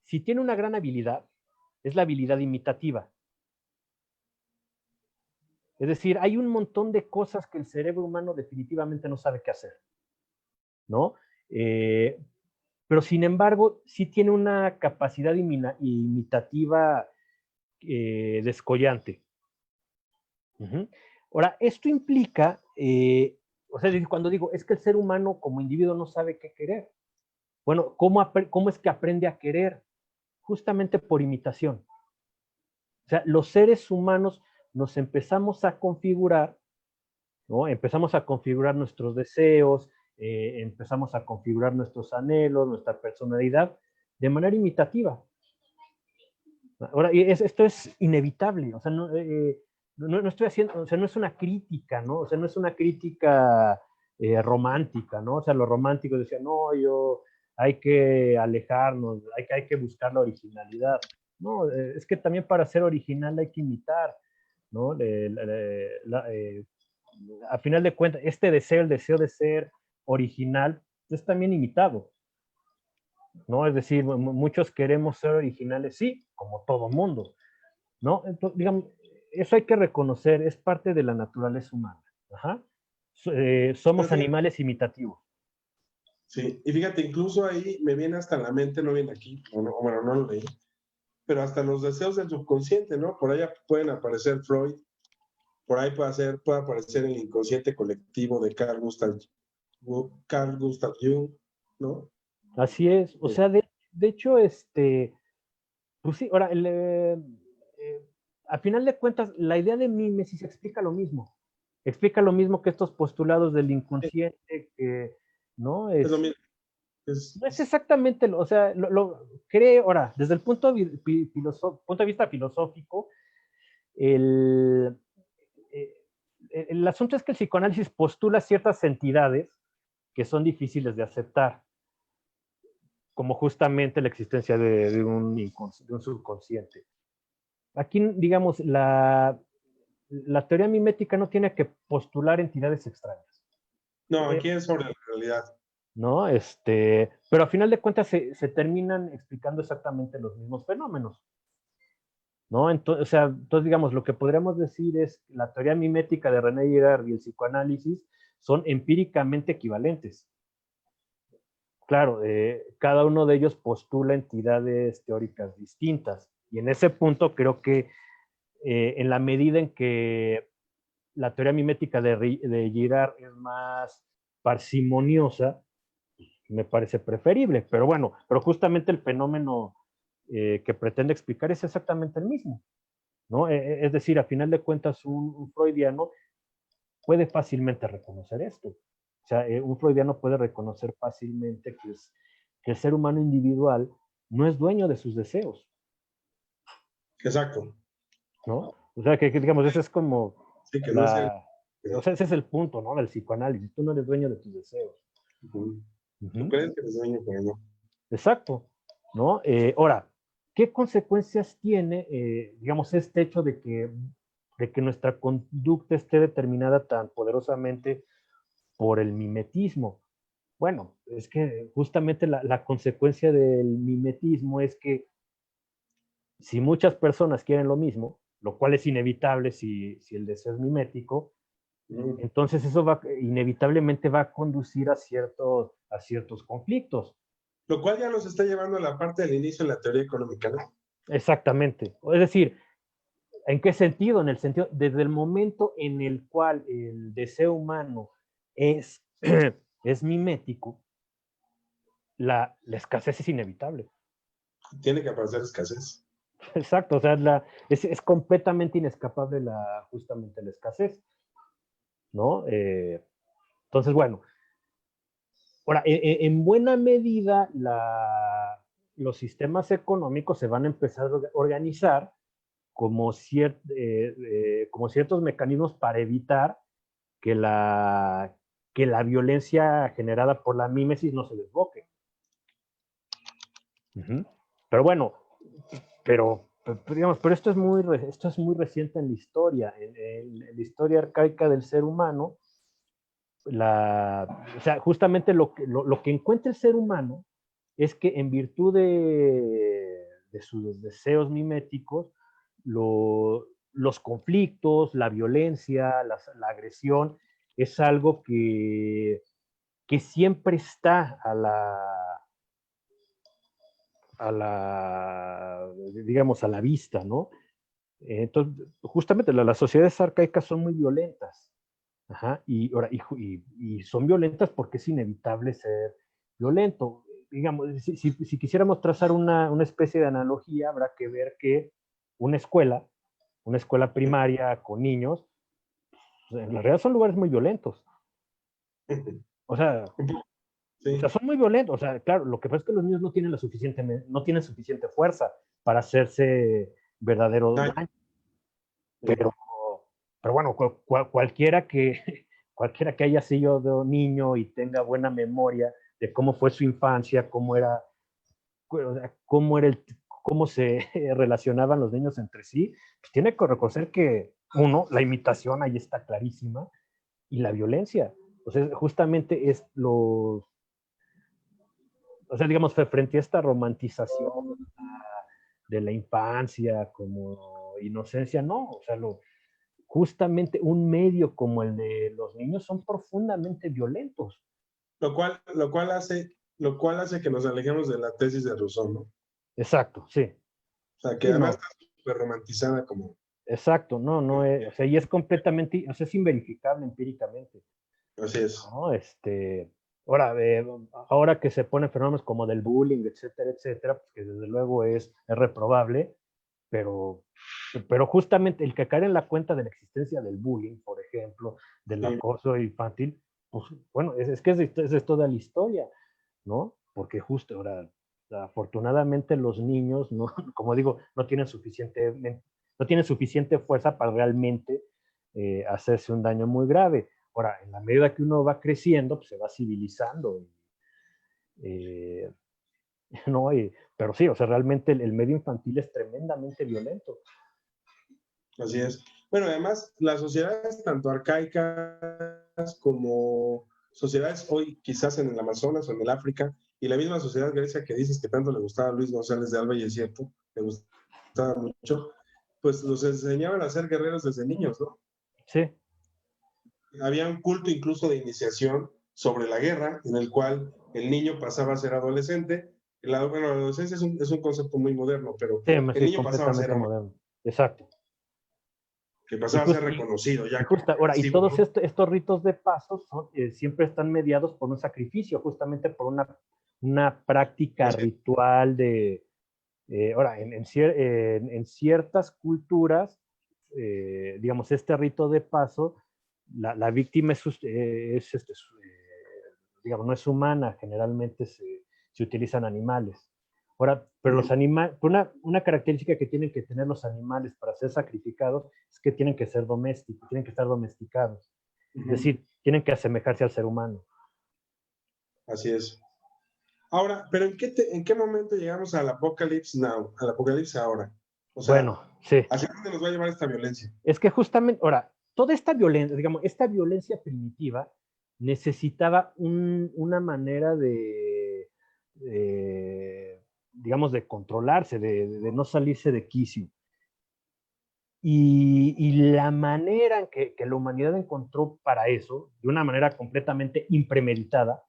si tiene una gran habilidad, es la habilidad imitativa. Es decir, hay un montón de cosas que el cerebro humano definitivamente no sabe qué hacer, ¿no? Eh, pero sin embargo, sí tiene una capacidad imitativa descollante. Uh-huh. Ahora, esto implica, o sea, cuando digo, es que el ser humano como individuo no sabe qué querer. Bueno, ¿cómo es que aprende a querer? Justamente por imitación. O sea, los seres humanos nos empezamos a configurar, ¿no? Empezamos a configurar nuestros deseos, empezamos a configurar nuestros anhelos, nuestra personalidad de manera imitativa. Ahora, esto es inevitable, o sea, no estoy haciendo, o sea, no es una crítica, ¿no? O sea, no es una crítica romántica, ¿no? O sea, los románticos decían, no, hay que alejarnos, hay que buscar la originalidad. No, es que también para ser original hay que imitar, ¿no? A final de cuentas, el deseo de ser original, es también imitado, ¿no? Es decir, muchos queremos ser originales, sí, como todo mundo, ¿no? Entonces, digamos, eso hay que reconocer, es parte de la naturaleza humana. Ajá. Pero Somos fíjate, animales imitativos. sí, y fíjate, incluso ahí me viene hasta la mente, no viene aquí, bueno, no lo leí, pero hasta los deseos del subconsciente, ¿no? Por ahí pueden aparecer Freud, por ahí puede aparecer el inconsciente colectivo de Carl Gustav Jung, ¿no? Así es. O sea, de hecho, pues sí, ahora, a final de cuentas, la idea de mímesis explica lo mismo. Explica lo mismo que estos postulados del inconsciente, que no Es lo es, mismo. Es, no es exactamente, o sea, lo cree, ahora, desde el punto de vista filosófico, el, eh, el asunto es que el psicoanálisis postula ciertas entidades que son difíciles de aceptar, como justamente la existencia de un subconsciente. Aquí, digamos, la teoría mimética no tiene que postular entidades extrañas. no, aquí es sobre la realidad. ¿No? Pero a final de cuentas se terminan explicando exactamente los mismos fenómenos, ¿no? Entonces, o sea, entonces, digamos, lo que podríamos decir es que la teoría mimética de René Girard y el psicoanálisis son empíricamente equivalentes. Claro, cada uno de ellos postula entidades teóricas distintas. Y en ese punto creo que en la medida en que la teoría mimética de Girard es más parsimoniosa, me parece preferible. Pero bueno, pero justamente el fenómeno que pretende explicar es exactamente el mismo, ¿no? Es decir, a final de cuentas, un freudiano puede fácilmente reconocer esto. O sea, un freudiano puede reconocer fácilmente que el ser humano individual no es dueño de sus deseos, Exacto. ¿no? O sea, digamos, ese es como Sí, que no es el. la... O sea, ese es el punto, ¿no? Del psicoanálisis. Tú no eres dueño de tus deseos. Tú Ujú. crees que eres dueño, pero no. Exacto, ¿no? Ahora, ¿qué consecuencias tiene, digamos, este hecho de que nuestra conducta esté determinada tan poderosamente por el mimetismo? Bueno, es que justamente la consecuencia del mimetismo es que si muchas personas quieren lo mismo, lo cual es inevitable si el deseo es mimético, entonces eso inevitablemente va a conducir a ciertos conflictos. Lo cual ya nos está llevando a la parte del inicio de la teoría económica, ¿no? Exactamente. Es decir, ¿en qué sentido? En el sentido, desde el momento en el cual el deseo humano es, es mimético, la escasez es inevitable. Tiene que aparecer escasez. Exacto, o sea, es completamente inescapable justamente la escasez, ¿no? Entonces, bueno, Ahora, en buena medida, los sistemas económicos se van a empezar a organizar como, como ciertos mecanismos para evitar que que la violencia generada por la mímesis no se desboque. Pero bueno, digamos, pero esto es muy reciente en la historia, en la historia arcaica del ser humano. O sea, justamente lo que encuentra el ser humano es que en virtud de sus deseos miméticos, los conflictos, la violencia, la agresión, es algo que siempre está digamos, a la vista, ¿no? Entonces, justamente las sociedades arcaicas son muy violentas. Ajá, y son violentas porque es inevitable ser violento. Digamos, si quisiéramos trazar una especie de analogía, habrá que ver que una escuela, una escuela primaria con niños, pues, en la realidad son lugares muy violentos. O sea, Sí. son muy violentos. O sea, claro, lo que pasa es que los niños no tienen no tienen suficiente fuerza para hacerse verdadero Ay, daño. sí. Pero, pero bueno, cualquiera cualquiera que haya sido niño y tenga buena memoria de cómo fue su infancia, cómo se relacionaban los niños entre sí, pues tiene que reconocer que, uno, la imitación ahí está clarísima, y la violencia. O sea, justamente o sea, digamos, frente a esta romantización de la infancia como inocencia, no, o sea, justamente un medio como el de los niños son profundamente violentos. Lo cual hace que nos alejemos de la tesis de Rousseau, ¿no? O Exacto, sí. sea, que Sí, además no, está súper romantizada como... exacto, no, no es, o sea, y es completamente, o sea, es inverificable empíricamente, Así es. ¿no? Ahora, ahora que se ponen fenómenos como del bullying, etcétera, pues que desde luego es reprobable, pero, pero justamente el que caer en la cuenta de la existencia del bullying, por ejemplo, del Sí. acoso infantil, pues bueno, es que es toda la historia, ¿no? Porque justo ahora, afortunadamente los niños, no, como digo, no tienen suficiente fuerza para realmente hacerse un daño muy grave. Ahora, en la medida que uno va creciendo, pues se va civilizando. Eh, ¿no? Pero sí, o sea, realmente el medio infantil es tremendamente violento. Así es. Bueno, además, las sociedades tanto arcaicas como sociedades hoy, quizás en el Amazonas o en el África, y la misma sociedad grecia que dices que tanto le gustaba a Luis González de Alba, y es cierto, le gustaba mucho, pues los enseñaban a ser guerreros desde niños, ¿no? Sí, Había un culto incluso de iniciación sobre la guerra, en el cual el niño pasaba a ser adolescente. Bueno, la adolescencia es un concepto muy moderno, pero sí, el sí, niño pasaba a ser completamente hombre, moderno. Exacto. que Y, pasaba a ser reconocido ya como justo ahora, y agresivo, todos ¿no? estos ritos de pasos siempre están mediados por un sacrificio, justamente por una práctica Así es. ritual ahora, en ciertas culturas, digamos, este rito de paso, la víctima digamos, no es humana, generalmente se utilizan animales. Ahora, pero los animales, una característica que tienen que tener los animales para ser sacrificados es que tienen que ser domésticos, tienen que estar domesticados. Es decir, tienen que asemejarse al ser humano. Así es. Ahora, pero ¿en qué momento llegamos al Apocalypse Now, al Apocalipsis ahora? O sea, Bueno, sí. ¿hacia dónde nos va a llevar esta violencia? Es que justamente, ahora, toda esta violencia, digamos, esta violencia primitiva necesitaba una manera digamos, de controlarse, de no salirse de quicio. Y la manera en que la humanidad encontró para eso, de una manera completamente impremeditada,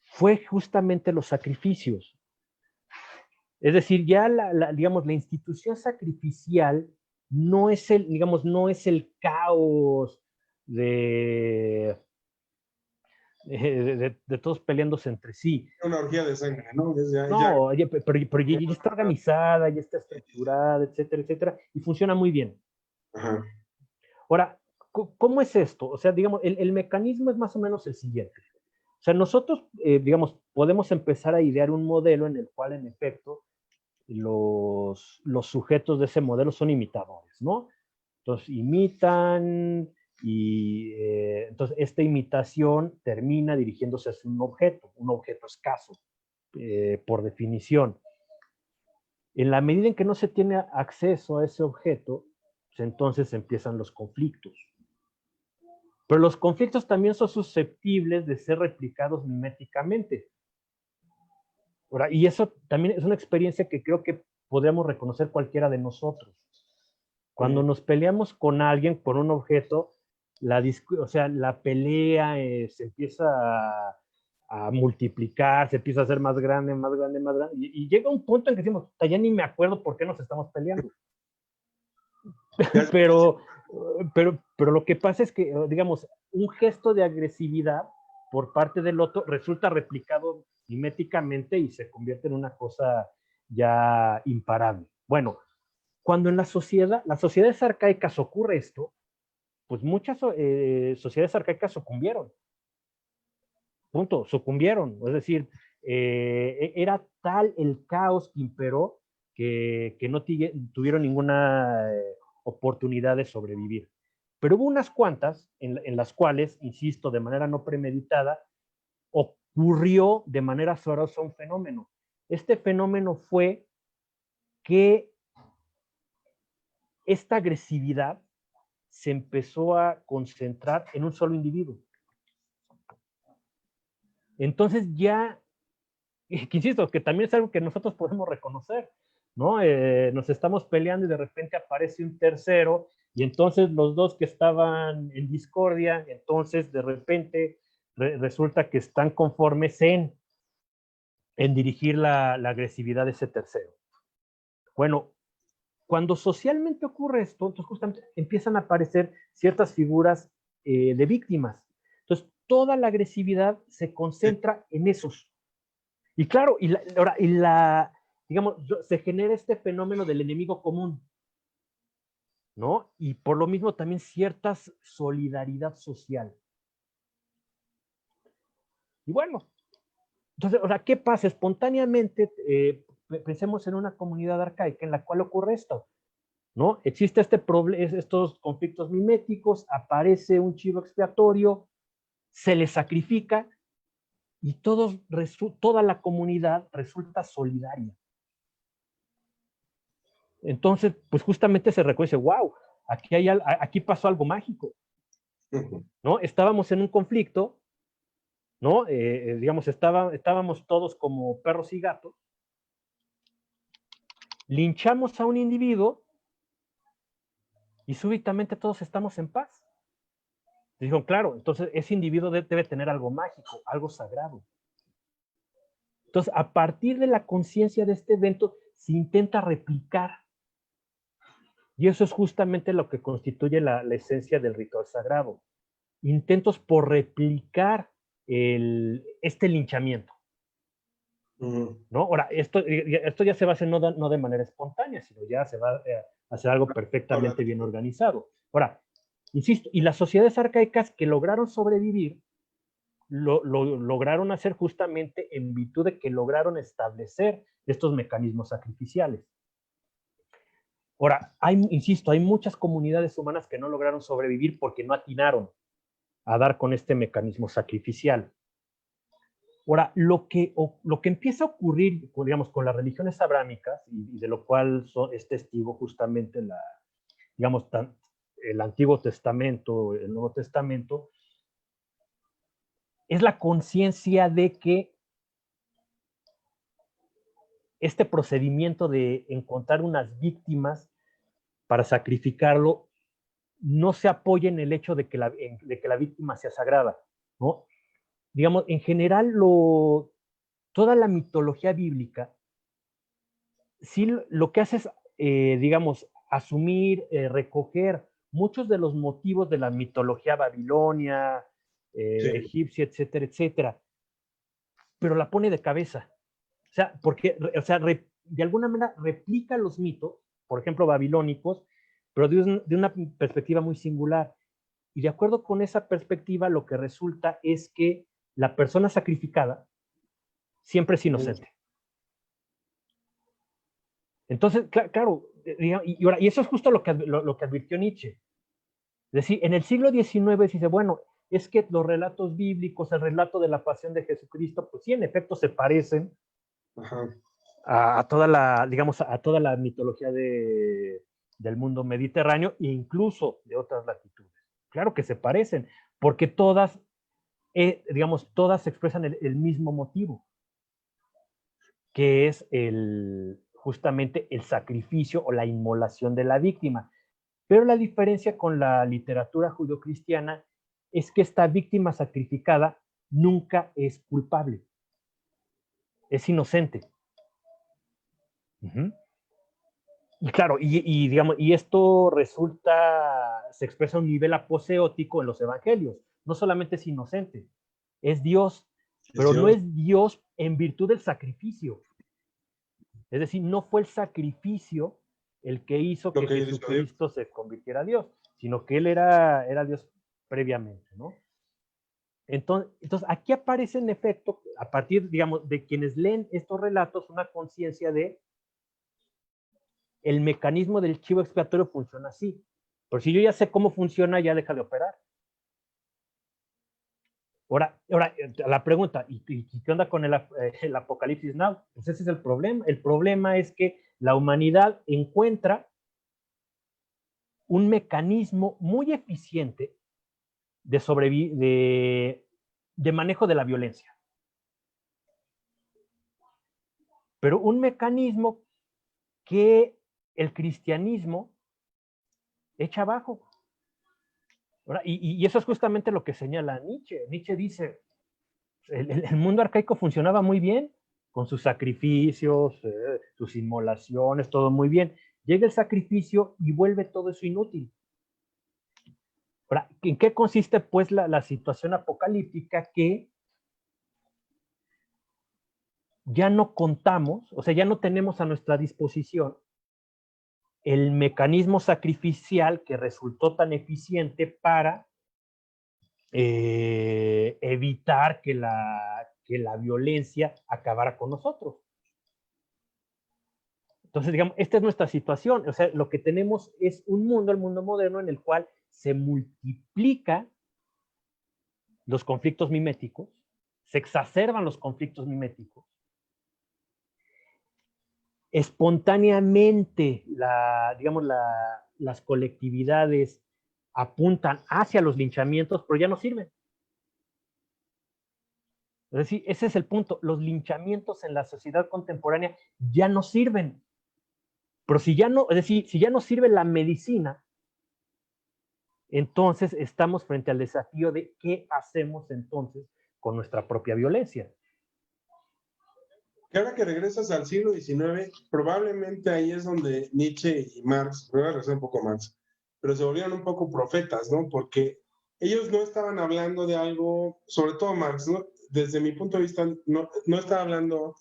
fue justamente los sacrificios. Es decir, ya digamos, la institución sacrificial no es digamos, no es el caos de, de todos peleándose entre sí. Una orgía de sangre, ¿no? Es ya, No, pero ya está organizada, ya está estructurada, etcétera, y funciona muy bien. ajá. Ahora, ¿cómo es esto? O sea, digamos, el mecanismo es más o menos el siguiente. O sea, nosotros, digamos, podemos empezar a idear un modelo en el cual, en efecto, los sujetos de ese modelo son imitadores, ¿no? Entonces, imitan y entonces esta imitación termina dirigiéndose hacia un objeto escaso, por definición. En la medida en que no se tiene acceso a ese objeto, pues entonces empiezan los conflictos. Pero los conflictos también son susceptibles de ser replicados miméticamente. Ahora, y eso también es una experiencia que creo que podríamos reconocer cualquiera de nosotros. Cuando nos peleamos con alguien, por un objeto, o sea, la pelea se empieza a multiplicar, se empieza a hacer más grande, más grande, más grande, y llega un punto en que decimos, ya ni me acuerdo por qué nos estamos peleando. pero, pero lo que pasa es que, digamos, un gesto de agresividad por parte del otro resulta replicado miméticamente y se convierte en una cosa ya imparable. Bueno, cuando en las sociedades arcaicas ocurre esto, pues muchas sociedades arcaicas sucumbieron. Punto, sucumbieron. Es decir, era tal el caos que imperó que no tuvieron ninguna oportunidad de sobrevivir. Pero hubo unas cuantas en las cuales, insisto, de manera no premeditada, ocurrió de manera azarosa un fenómeno. Este fenómeno fue que esta agresividad se empezó a concentrar en un solo individuo. Entonces ya, que insisto, que también es algo que nosotros podemos reconocer, ¿no? Nos estamos peleando y de repente aparece un tercero y entonces los dos que estaban en discordia, entonces de repente resulta que están conformes en dirigir la agresividad de ese tercero. Bueno, cuando socialmente ocurre esto, entonces justamente empiezan a aparecer ciertas figuras de víctimas. Entonces, toda la agresividad se concentra en esos. Y claro, digamos, se genera este fenómeno del enemigo común, ¿no? Y por lo mismo también cierta solidaridad social. Y bueno, entonces, o sea, ¿qué pasa? Espontáneamente, pensemos en una comunidad arcaica en la cual ocurre esto, ¿no? Existe estos conflictos miméticos, aparece un chivo expiatorio, se le sacrifica y toda la comunidad resulta solidaria. Entonces, pues justamente se reconoce, wow, aquí pasó algo mágico, ¿no? Estábamos en un conflicto, ¿no? Digamos, estábamos todos como perros y gatos, linchamos a un individuo y súbitamente todos estamos en paz. Dijeron, claro, entonces ese individuo debe tener algo mágico, algo sagrado. Entonces, a partir de la conciencia de este evento, se intenta replicar. Y eso es justamente lo que constituye la esencia del ritual sagrado. Intentos por replicar este linchamiento. ¿No? Ahora, esto ya se va a hacer no de manera espontánea, sino ya se va a hacer algo perfectamente bien organizado. Ahora, insisto, y las sociedades arcaicas que lograron sobrevivir, lo lograron hacer justamente en virtud de que lograron establecer estos mecanismos sacrificiales. Ahora, insisto, hay muchas comunidades humanas que no lograron sobrevivir porque no atinaron a dar con este mecanismo sacrificial. Ahora, lo que empieza a ocurrir, digamos, con las religiones abrámicas, y de lo cual es testigo justamente digamos, el Antiguo Testamento, el Nuevo Testamento, es la conciencia de que este procedimiento de encontrar unas víctimas para sacrificarlo no se apoya en el hecho de que la víctima sea sagrada, ¿no? Digamos, en general, toda la mitología bíblica, sí lo que hace es, digamos, asumir, recoger muchos de los motivos de la mitología babilonia, egipcia, etcétera, etcétera, pero la pone de cabeza. O sea, porque, o sea, de alguna manera replica los mitos, por ejemplo, babilónicos, pero de una perspectiva muy singular. Y de acuerdo con esa perspectiva, lo que resulta es que la persona sacrificada siempre es inocente. Entonces, claro, y eso es justo lo que advirtió Nietzsche. Es decir, en el siglo XIX dice, bueno, es que los relatos bíblicos, el relato de la pasión de Jesucristo, pues sí, en efecto se parecen a toda la, digamos, a toda la mitología del mundo mediterráneo e incluso de otras latitudes. Claro que se parecen, porque todas, digamos, todas expresan el mismo motivo, que es justamente el sacrificio o la inmolación de la víctima. Pero la diferencia con la literatura judeocristiana es que esta víctima sacrificada nunca es culpable, es inocente. Y claro, digamos, y esto se expresa a un nivel aposeótico en los evangelios. No solamente es inocente, es Dios, pero no es Dios en virtud del sacrificio. Es decir, no fue el sacrificio el que hizo que Jesucristo se convirtiera a Dios, sino que él era Dios previamente, ¿no? Entonces, aquí aparece en efecto, a partir, digamos, de quienes leen estos relatos, una conciencia de el mecanismo del chivo expiatorio funciona así. Pero si yo ya sé cómo funciona, ya deja de operar. Ahora la pregunta, ¿y qué onda con el Apocalipsis Now? Pues ese es el problema. El problema es que la humanidad encuentra un mecanismo muy eficiente de manejo de la violencia. Pero un mecanismo que el cristianismo echa abajo. Y eso es justamente lo que señala Nietzsche. Nietzsche dice, el mundo arcaico funcionaba muy bien, con sus sacrificios, sus inmolaciones, todo muy bien. Llega el sacrificio y vuelve todo eso inútil. Ahora, ¿en qué consiste pues la situación apocalíptica? Que ya no contamos, o sea, ya no tenemos a nuestra disposición el mecanismo sacrificial que resultó tan eficiente para evitar que la violencia acabara con nosotros. Entonces, digamos, esta es nuestra situación. O sea, lo que tenemos es un mundo, el mundo moderno, en el cual se multiplica los conflictos miméticos, se exacerban los conflictos miméticos, espontáneamente las colectividades apuntan hacia los linchamientos, pero ya no sirven. Es decir, ese es el punto. Los linchamientos en la sociedad contemporánea ya no sirven. Pero si ya no, es decir, si ya no sirve la medicina, entonces estamos frente al desafío de qué hacemos entonces con nuestra propia violencia. Que ahora que regresas al siglo XIX, probablemente ahí es donde Nietzsche y Marx, me voy a regresar un poco más, pero se volvieron un poco profetas, ¿no? Porque ellos no estaban hablando de algo, sobre todo Marx, ¿no? Desde mi punto de vista, no estaba hablando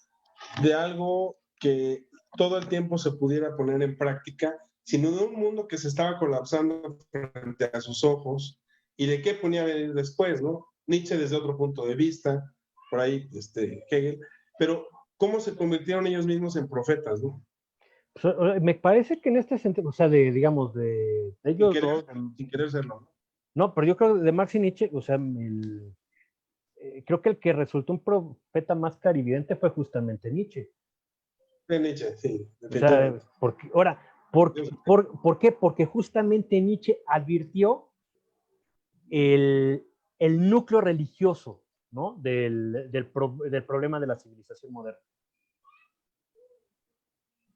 de algo que todo el tiempo se pudiera poner en práctica, sino de un mundo que se estaba colapsando frente a sus ojos y de qué ponía a venir después, ¿no? Nietzsche desde otro punto de vista, por ahí Hegel, pero cómo se convirtieron ellos mismos en profetas, ¿no? Me parece que en este sentido, o sea, digamos, de ellos dos. Sin querer serlo. No, pero yo creo de Marx y Nietzsche, o sea, creo que el que resultó un profeta más clarividente fue justamente Nietzsche. De Nietzsche, sí. O sea, ¿por qué? Porque justamente Nietzsche advirtió el núcleo religioso, ¿no? del problema de la civilización moderna.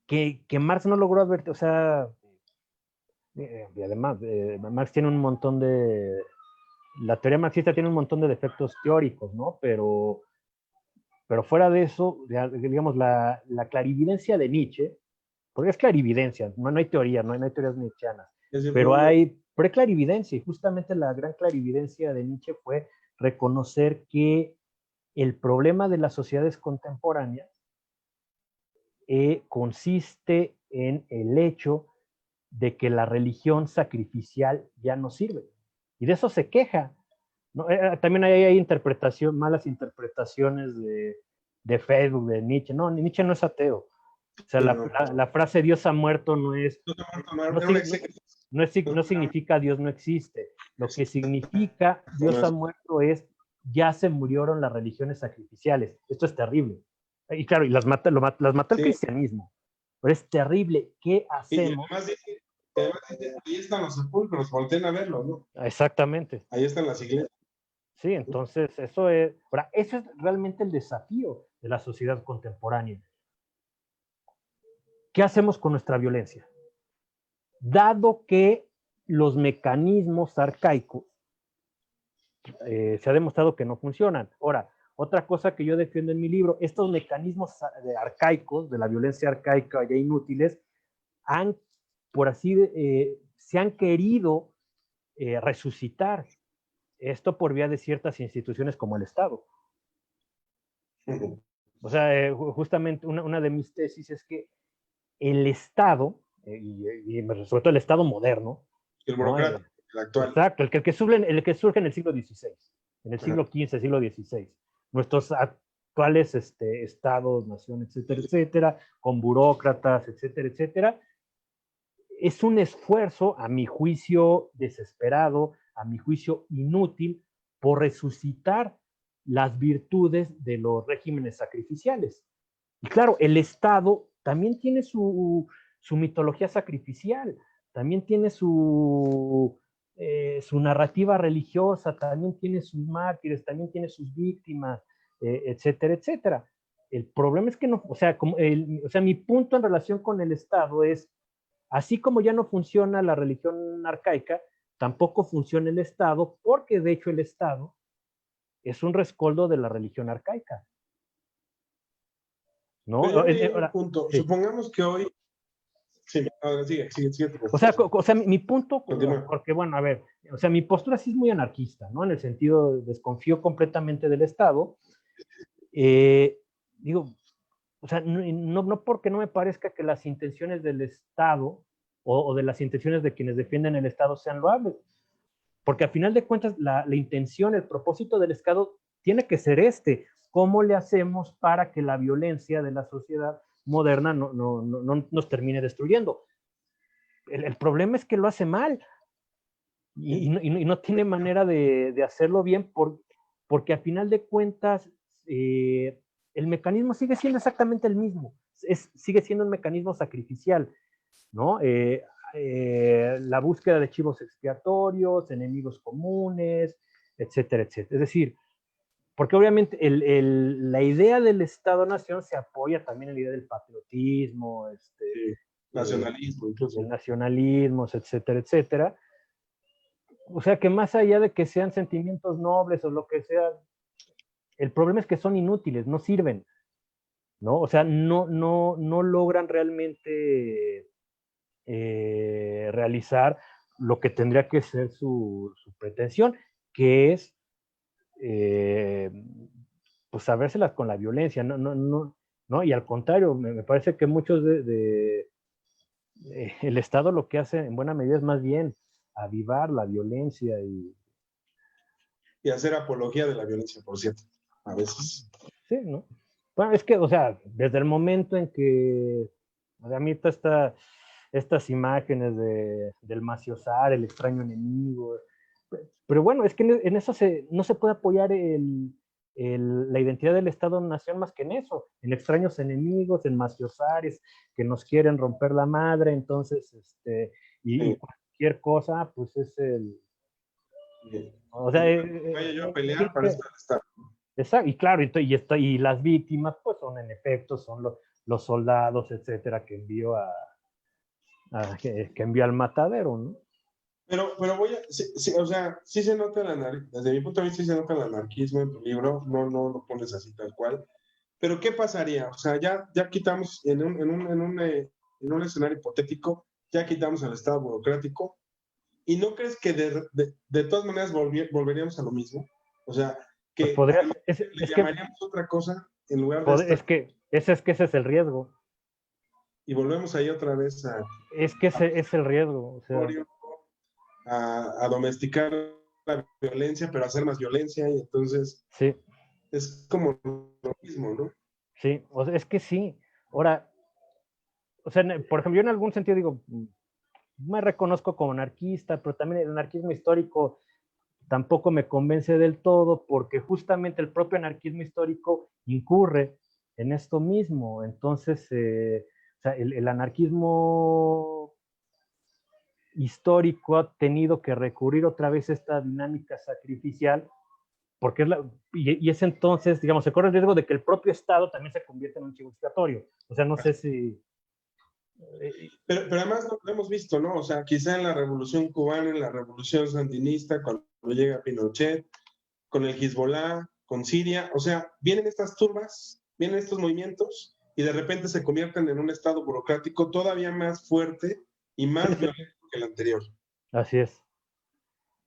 Que Marx no logró advertir, o sea, y además, Marx tiene un montón la teoría marxista tiene un montón de defectos teóricos, ¿no? Pero fuera de eso, digamos, la clarividencia de Nietzsche, porque es clarividencia, no hay teoría, no hay teorías nietzscheanas, pero hay clarividencia, y justamente la gran clarividencia de Nietzsche fue reconocer que el problema de las sociedades contemporáneas consiste en el hecho de que la religión sacrificial ya no sirve. Y de eso se queja. No, también hay malas interpretaciones de Facebook, de Nietzsche. No, Nietzsche no es ateo. O sea, Sí, no. la frase Dios ha muerto no es, Dios ha muerto, no, era un exégesis. no significa Dios no existe. Lo que significa Dios ha muerto es ya se murieron las religiones sacrificiales. Esto es terrible. Y claro, y las mata el Sí, cristianismo. Pero es terrible. ¿Qué y hacemos? además dice, ahí están los sepulcros, volteen a verlos, ¿no? Exactamente. Ahí están las iglesias. Sí, entonces eso es realmente el desafío de la sociedad contemporánea. ¿Qué hacemos con nuestra violencia? Dado que los mecanismos arcaicos se ha demostrado que no funcionan. Ahora, otra cosa que yo defiendo en mi libro, estos mecanismos arcaicos, de la violencia arcaica ya inútiles, han, por así, se han querido resucitar. Esto por vía de ciertas instituciones como el Estado. O sea, justamente una de mis tesis es que el Estado, y sobre todo el Estado moderno, El ¿no? burocrático, el actual. Exacto, el que surge en el siglo XVI, en el siglo XV, siglo XVI. Nuestros actuales estados, naciones, etcétera, etcétera, con burócratas, etcétera, etcétera, es un esfuerzo, a mi juicio, desesperado, a mi juicio, inútil, por resucitar las virtudes de los regímenes sacrificiales. Y claro, el Estado también tiene su mitología sacrificial, también tiene su narrativa religiosa, también tiene sus mártires, también tiene sus víctimas, etcétera, etcétera. El problema es que no, o sea, mi punto en relación con el Estado es, así como ya no funciona la religión arcaica, tampoco funciona el Estado, porque de hecho el Estado es un rescoldo de la religión arcaica. ¿No? Pero yo hay un punto. Sí. Supongamos que hoy. Sí, ahora sigue. O sea, mi punto, continúa. porque bueno, a ver, o sea, mi postura sí es muy anarquista, ¿no? En el sentido, desconfío completamente del Estado. Digo, o sea, no porque no me parezca que las intenciones del Estado o de las intenciones de quienes defienden el Estado sean loables, porque al final de cuentas la intención, el propósito del Estado tiene que ser ¿cómo le hacemos para que la violencia de la sociedad moderna no nos termine destruyendo? El problema es que lo hace mal y no tiene manera de hacerlo bien porque al final de cuentas el mecanismo sigue siendo exactamente el mismo, sigue siendo un mecanismo sacrificial, ¿no? La búsqueda de chivos expiatorios, enemigos comunes, etcétera, etcétera. Es decir, porque obviamente la idea del Estado-Nación se apoya también en la idea del patriotismo, Sí, nacionalismo, incluso. el nacionalismo, etcétera, etcétera. O sea que más allá de que sean sentimientos nobles o lo que sea, el problema es que son inútiles, no sirven, ¿no? O sea, no logran realmente realizar lo que tendría que ser su pretensión, que es pues sabérselas con la violencia, no, y al contrario, me parece que muchos el Estado lo que hace en buena medida es más bien avivar la violencia Y hacer apología de la violencia, por cierto, a veces. Sí, ¿no? Bueno, es que, o sea, desde el momento en que, o sea, a mí estas imágenes del maciosar, el extraño enemigo, pero bueno, es que en eso no se puede apoyar la identidad del Estado-Nación más que en eso, en extraños enemigos, en maciosares que nos quieren romper la madre, entonces, y cualquier cosa, pues es o sea, vaya yo a pelear para esto del Estado. Exacto, y claro, y las víctimas, pues son en efecto, son los soldados, etcétera, que envió que envió al matadero, ¿no? Pero o sea, sí se nota desde mi punto de vista, sí se nota el anarquismo en tu libro, no lo pones así tal cual. Pero ¿qué pasaría? O sea, ya quitamos en un escenario hipotético, ya quitamos al Estado burocrático, ¿y no crees que de todas maneras volveríamos a lo mismo? O sea, Pues que podría, le llamaríamos otra cosa en lugar de es que ese es el riesgo. Y volvemos ahí otra vez Es que ese es el riesgo. O sea, a domesticar la violencia, pero hacer más violencia, y entonces Sí, es como lo mismo, ¿no? sí, o sea, es que sí. Ahora, o sea, por ejemplo, yo en algún sentido digo, me reconozco como anarquista, pero también el anarquismo histórico tampoco me convence del todo, porque justamente el propio anarquismo histórico incurre en esto mismo. Entonces, o sea, el anarquismo histórico ha tenido que recurrir otra vez a esta dinámica sacrificial, porque y es entonces, digamos, se corre el riesgo de que el propio Estado también se convierta en un chivo expiatorio. O sea, no sé si... Pero además lo hemos visto, ¿no? O sea, quizá en la Revolución Cubana, en la Revolución Sandinista, cuando llega Pinochet, con el Hezbollah, con Siria, o sea, vienen estas turbas, vienen estos movimientos y de repente se convierten en un estado burocrático todavía más fuerte y Sí, más sí, violento que el anterior. así es.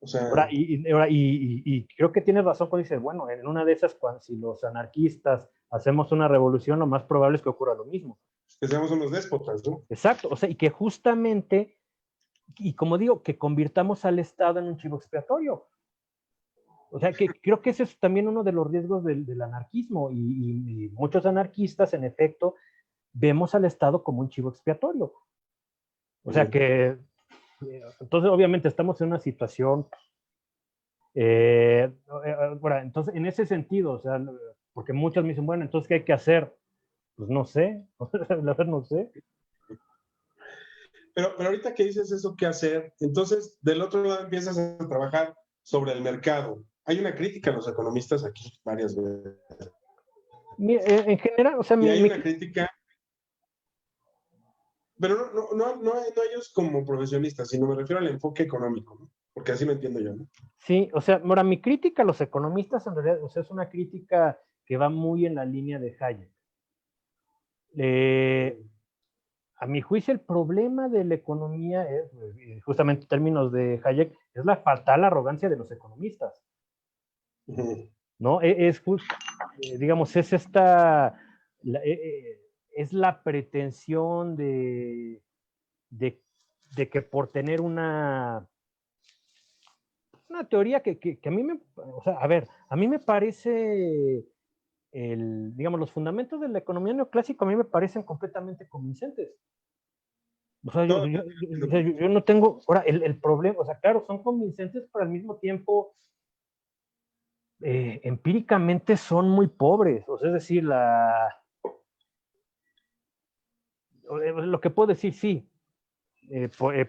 O sea, Ahora, creo que tienes razón cuando dices, bueno, en una de esas, si los anarquistas hacemos una revolución, lo más probable es que ocurra lo mismo. que seamos unos déspotas, ¿no? Exacto, o sea, y que justamente, y como digo, que convirtamos al Estado en un chivo expiatorio. O sea, que creo que ese es también uno de los riesgos del anarquismo, y muchos anarquistas, en efecto, vemos al Estado como un chivo expiatorio. O sea, que, entonces, obviamente, estamos en una situación, bueno, entonces, en ese sentido, o sea, porque muchos me dicen, bueno, entonces, ¿qué hay que hacer? Pues no sé, la verdad no sé. Pero ahorita que dices eso, ¿qué hacer? Entonces, del otro lado empiezas a trabajar sobre el mercado. Hay una crítica a los economistas aquí varias veces. En general, o sea, Y hay una crítica, pero no a ellos como profesionistas, sino me refiero al enfoque económico, ¿no? Porque así lo entiendo yo, ¿no? sí, o sea, ahora mi crítica a los economistas en realidad, o sea, es una crítica que va muy en la línea de Hayek. A mi juicio, el problema de la economía es, justamente en términos de Hayek, es la fatal arrogancia de los economistas, ¿no? Digamos, es esta, es la pretensión de, de que por tener una teoría que a mí me, o sea, a ver, a mí me parece, digamos, los fundamentos de la economía neoclásica a mí me parecen completamente convincentes. O sea, No, yo no tengo, ahora, el problema, o sea, claro, son convincentes, pero al mismo tiempo, empíricamente son muy pobres. O sea, es decir, lo que puedo decir, sí.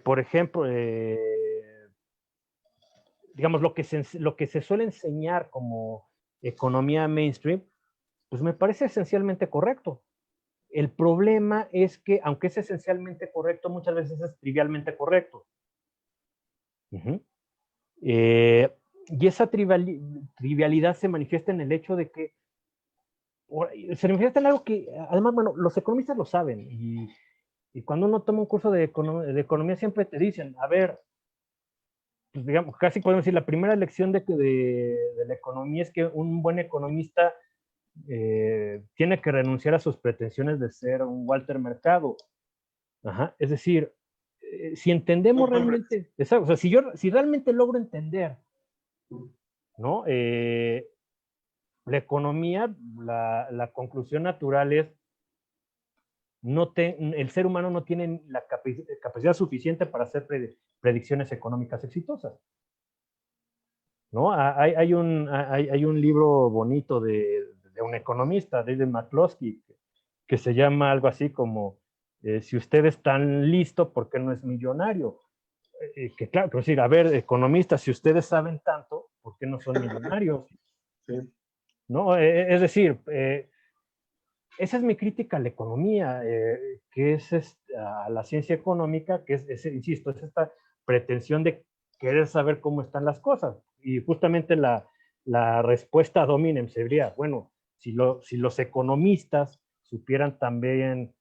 Por ejemplo, digamos, lo que se suele enseñar como economía mainstream, pues me parece esencialmente correcto. El problema es que, aunque es esencialmente correcto, muchas veces es trivialmente correcto. Y esa trivialidad se manifiesta en el hecho de que, se manifiesta en algo que, además, bueno, los economistas lo saben, y cuando uno toma un curso de economía siempre te dicen, a ver, pues digamos, casi podemos decir, la primera lección de la economía es que un buen economista tiene que renunciar a sus pretensiones de ser un Walter Mercado. Ajá. Es decir, si entendemos realmente, o sea, si realmente logro entender, ¿no? La economía, la conclusión natural es, el ser humano no tiene la capacidad suficiente para hacer predicciones económicas exitosas, ¿no? Hay un libro bonito de un economista, David McCloskey, que se llama algo así como, si usted es tan listo, ¿por qué no es millonario? Que claro, que decir, a ver, economistas, si ustedes saben tanto, ¿por qué no son millonarios? sí. ¿No? Es decir, esa es mi crítica a la economía, que es a la ciencia económica, que insisto, es esta pretensión de querer saber cómo están las cosas. Y justamente la respuesta a Dominem sería, bueno, si los economistas supieran también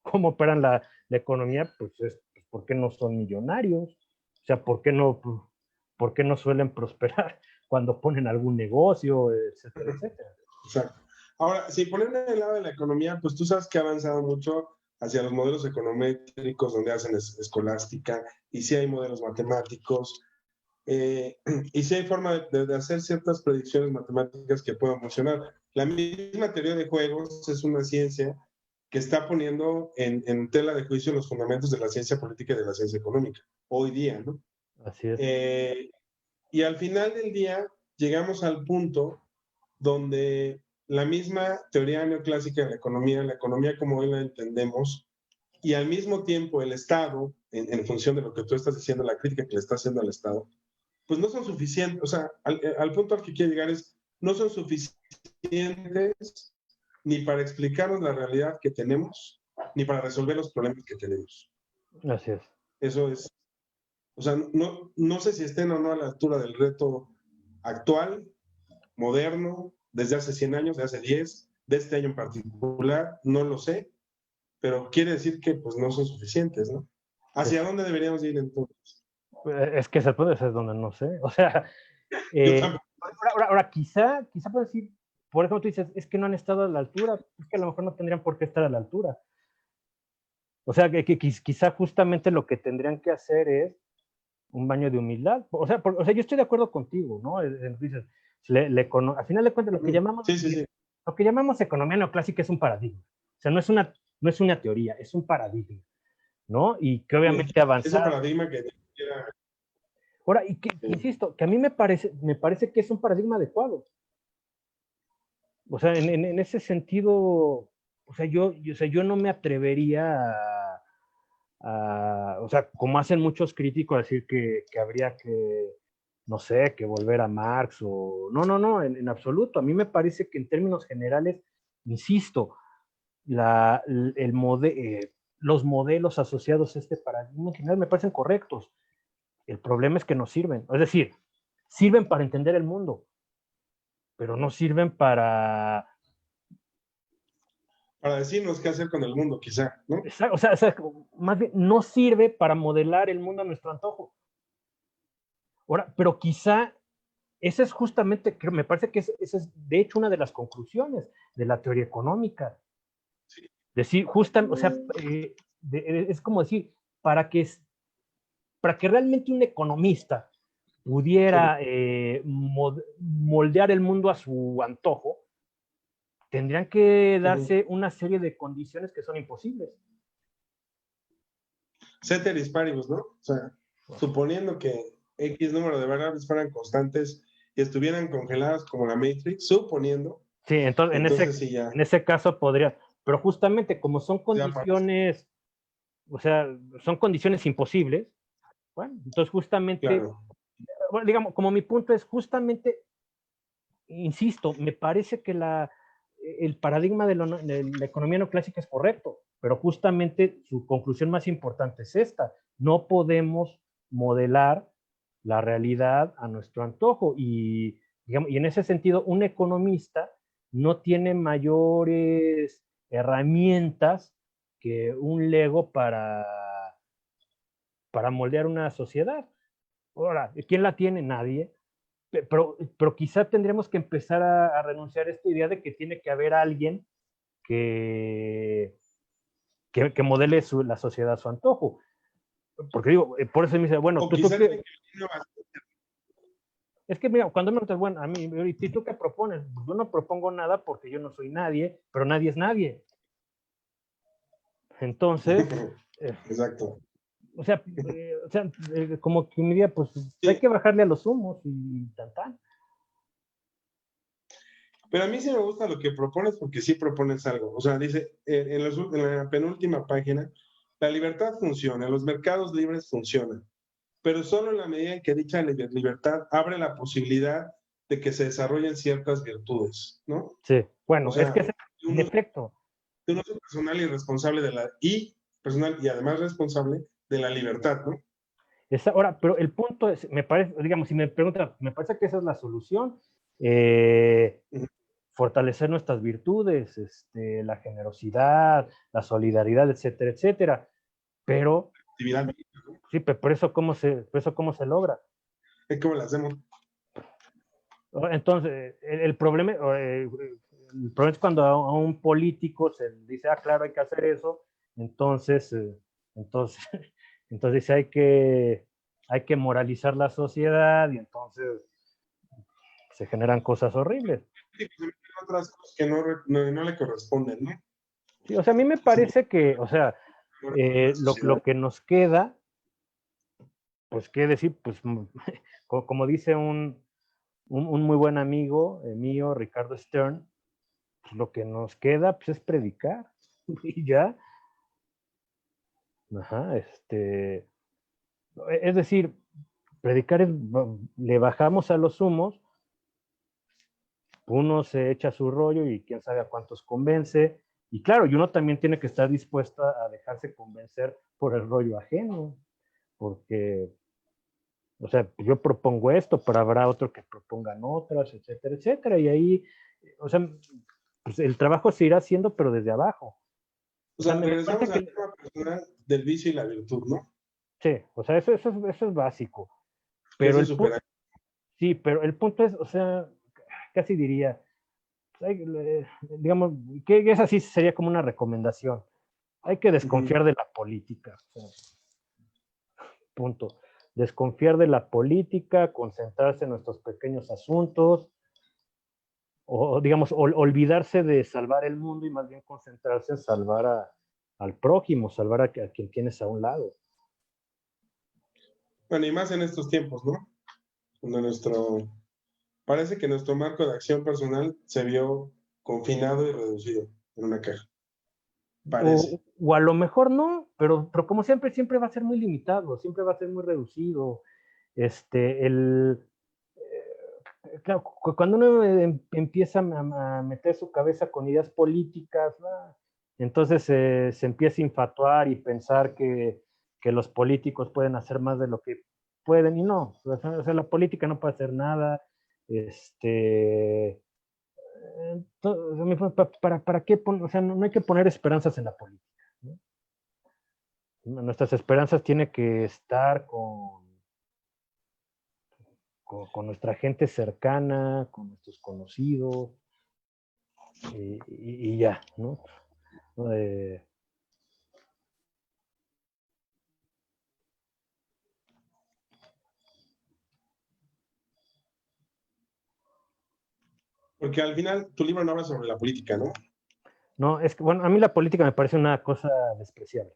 cómo operan la economía, pues ¿por qué no son millonarios? O sea, ¿por qué no suelen prosperar cuando ponen algún negocio, etcétera, etcétera? Exacto. Ahora, si ponerme del lado de la economía, pues tú sabes que ha avanzado mucho hacia los modelos econométricos donde hacen escolástica y sí hay modelos matemáticos. y sí hay forma de hacer ciertas predicciones matemáticas que puedan funcionar. La misma teoría de juegos es una ciencia que está poniendo en tela de juicio los fundamentos de la ciencia política y de la ciencia económica, hoy día, ¿no? Así es. Y al final del día llegamos al punto donde la misma teoría neoclásica de la economía como hoy la entendemos, y al mismo tiempo el Estado, en función de lo que tú estás diciendo, la crítica que le está haciendo al Estado, pues no son suficientes, o sea, al punto al que quiero llegar es, no son suficientes ni para explicarnos la realidad que tenemos, ni para resolver los problemas que tenemos. Así es. Eso es, o sea, no sé si estén o no a la altura del reto actual, moderno, desde hace 100 años, de hace 10, de este año en particular, no lo sé, pero quiere decir que pues no son suficientes, ¿no? ¿Hacia dónde deberíamos ir entonces? Es que ese punto es donde no sé. O sea, ahora quizá puedes decir, por ejemplo, tú dices, es que no han estado a la altura, es que a lo mejor no tendrían por qué estar a la altura. O sea, que quizá justamente lo que tendrían que hacer es un baño de humildad. O sea, yo estoy de acuerdo contigo, ¿no? Dices, al final de cuentas, lo que llamamos economía neoclásica es un paradigma. O sea, no es una teoría, es un paradigma, ¿no? Y que obviamente avanzar. Ese paradigma que Ahora, y que, insisto, que a mí me parece que es un paradigma adecuado. O sea, en ese sentido, o sea, yo no me atrevería o sea, como hacen muchos críticos, a decir que habría que, no sé, que volver a Marx o... No, en absoluto. A mí me parece que en términos generales, insisto, los modelos asociados a este paradigma en general me parecen correctos. El problema es que no sirven. Es decir, sirven para entender el mundo, pero no sirven para decirnos qué hacer con el mundo, quizá, ¿no? O sea, más bien, no sirve para modelar el mundo a nuestro antojo. Ahora, pero quizá esa es justamente, me parece que esa es de hecho una de las conclusiones de la teoría económica. Sí. Decir, justamente, o sea, es como decir, para que realmente un economista pudiera moldear el mundo a su antojo, tendrían que darse una serie de condiciones que son imposibles. Ceteris paribus, ¿no? O sea, suponiendo que X número de variables fueran constantes y estuvieran congeladas como la Matrix, suponiendo. Sí, entonces en ese caso podría, pero justamente como son condiciones, o sea, son condiciones imposibles, bueno, entonces justamente, claro. Bueno, digamos, como mi punto es justamente, insisto, me parece que el paradigma de la economía neoclásica es correcto, pero justamente su conclusión más importante es esta: no podemos modelar la realidad a nuestro antojo, y en ese sentido un economista no tiene mayores herramientas que un Lego para moldear una sociedad. Ahora, ¿quién la tiene? Nadie. Pero quizá tendríamos que empezar a renunciar a esta idea de que tiene que haber alguien que modele la sociedad a su antojo. Porque digo, por eso me dice, bueno, es que mira, cuando me preguntas, bueno, a mí, ¿y tú qué propones? Yo no propongo nada porque yo no soy nadie, pero nadie es nadie. Entonces, exacto. O sea, como que me diría, pues sí, hay que bajarle a los humos y tan. Pero a mí sí me gusta lo que propones porque sí propones algo. O sea, dice, en la penúltima página, la libertad funciona, los mercados libres funcionan, pero solo en la medida en que dicha libertad abre la posibilidad de que se desarrollen ciertas virtudes, ¿no? Sí, bueno, o sea, es que en efecto. Uno es personal y responsable personal y además responsable de la libertad, ¿no? Ahora, pero el punto es, me parece, digamos, si me preguntan, me parece que esa es la solución. Fortalecer nuestras virtudes, la generosidad, la solidaridad, etcétera, etcétera. Pero, sí, pero por eso cómo se logra. ¿Cómo lo hacemos? Entonces, el problema es cuando a un político se dice, claro, hay que hacer eso, entonces hay que hay que moralizar la sociedad y entonces se generan cosas horribles. Sí, pues, se meten otras cosas que no le corresponden, ¿no? Sí, o sea, a mí me parece que, o sea, lo que nos queda, pues qué decir, pues como dice un muy buen amigo mío, Ricardo Stern, pues lo que nos queda pues, es predicar y ya. Ajá, es decir, predicar es, le bajamos a los humos, uno se echa su rollo y quién sabe a cuántos convence, y claro, y uno también tiene que estar dispuesto a dejarse convencer por el rollo ajeno, porque, o sea, yo propongo esto, pero habrá otro que propongan otras, etcétera, etcétera, y ahí, o sea, pues el trabajo se irá haciendo, pero desde abajo. O O sea, sea, me regresamos parece al que, tema personal del vicio y la virtud, ¿no? sí, o sea, eso es básico, Que pero se el punto, supera. sí, pero el punto es, o sea, casi diría, digamos, que esa sí sería como una recomendación. Hay que desconfiar de la política. O sea, punto. Desconfiar de la política, concentrarse en nuestros pequeños asuntos, o digamos, olvidarse de salvar el mundo y más bien concentrarse en salvar al prójimo, salvar a quien tienes a un lado. Bueno, y más en estos tiempos, ¿no? Donde parece que nuestro marco de acción personal se vio confinado y reducido en una caja. Parece. O a lo mejor no, pero como siempre, siempre va a ser muy limitado, siempre va a ser muy reducido. El, claro, cuando uno empieza a meter su cabeza con ideas políticas, entonces se empieza a infatuar y pensar que los políticos pueden hacer más de lo que pueden y no. O sea, la política no puede hacer nada. ¿Para qué? O sea, no hay que poner esperanzas en la política, ¿no? Nuestras esperanzas tienen que estar con nuestra gente cercana, con nuestros conocidos, y ya, ¿no? Eh, Porque al final tu libro no habla sobre la política, ¿no? no, es que, bueno, a mí la política me parece una cosa despreciable.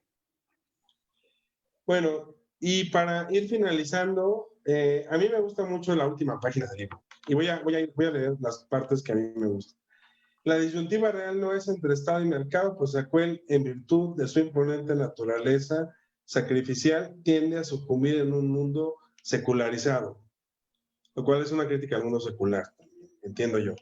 Bueno, y para ir finalizando, a mí me gusta mucho la última página del libro. Y voy a leer las partes que a mí me gustan. La disyuntiva real no es entre Estado y mercado, pues Aquel, en virtud de su imponente naturaleza sacrificial, tiende a sucumbir en un mundo secularizado, lo cual es una crítica al mundo secular, entiendo yo.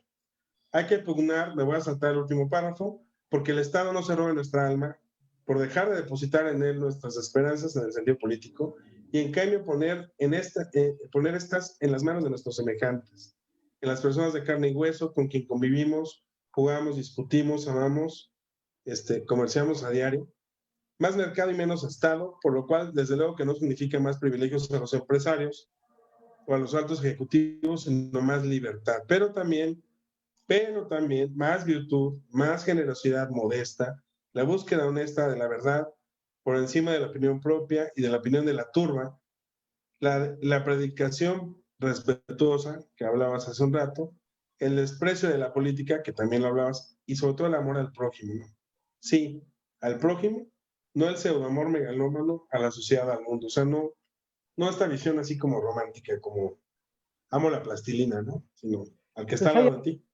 Hay que pugnar, me voy a saltar el último párrafo, porque el Estado no se robe nuestra alma por dejar de depositar en él nuestras esperanzas en el sentido político y en cambio poner estas en las manos de nuestros semejantes, en las personas de carne y hueso con quien convivimos, jugamos, discutimos, amamos, comerciamos a diario. Más mercado y menos Estado, por lo cual desde luego que no significa más privilegios a los empresarios o a los altos ejecutivos, sino más libertad, pero también más virtud, más generosidad modesta, la búsqueda honesta de la verdad por encima de la opinión propia y de la opinión de la turba, la predicación respetuosa, que hablabas hace un rato, el desprecio de la política, que también lo hablabas, y sobre todo el amor al prójimo, ¿no? Sí, al prójimo, no el pseudoamor megalómano a la sociedad, al mundo, o sea, no esta visión así como romántica, como amo la plastilina, ¿no? Sino al que está Pues al lado de ti.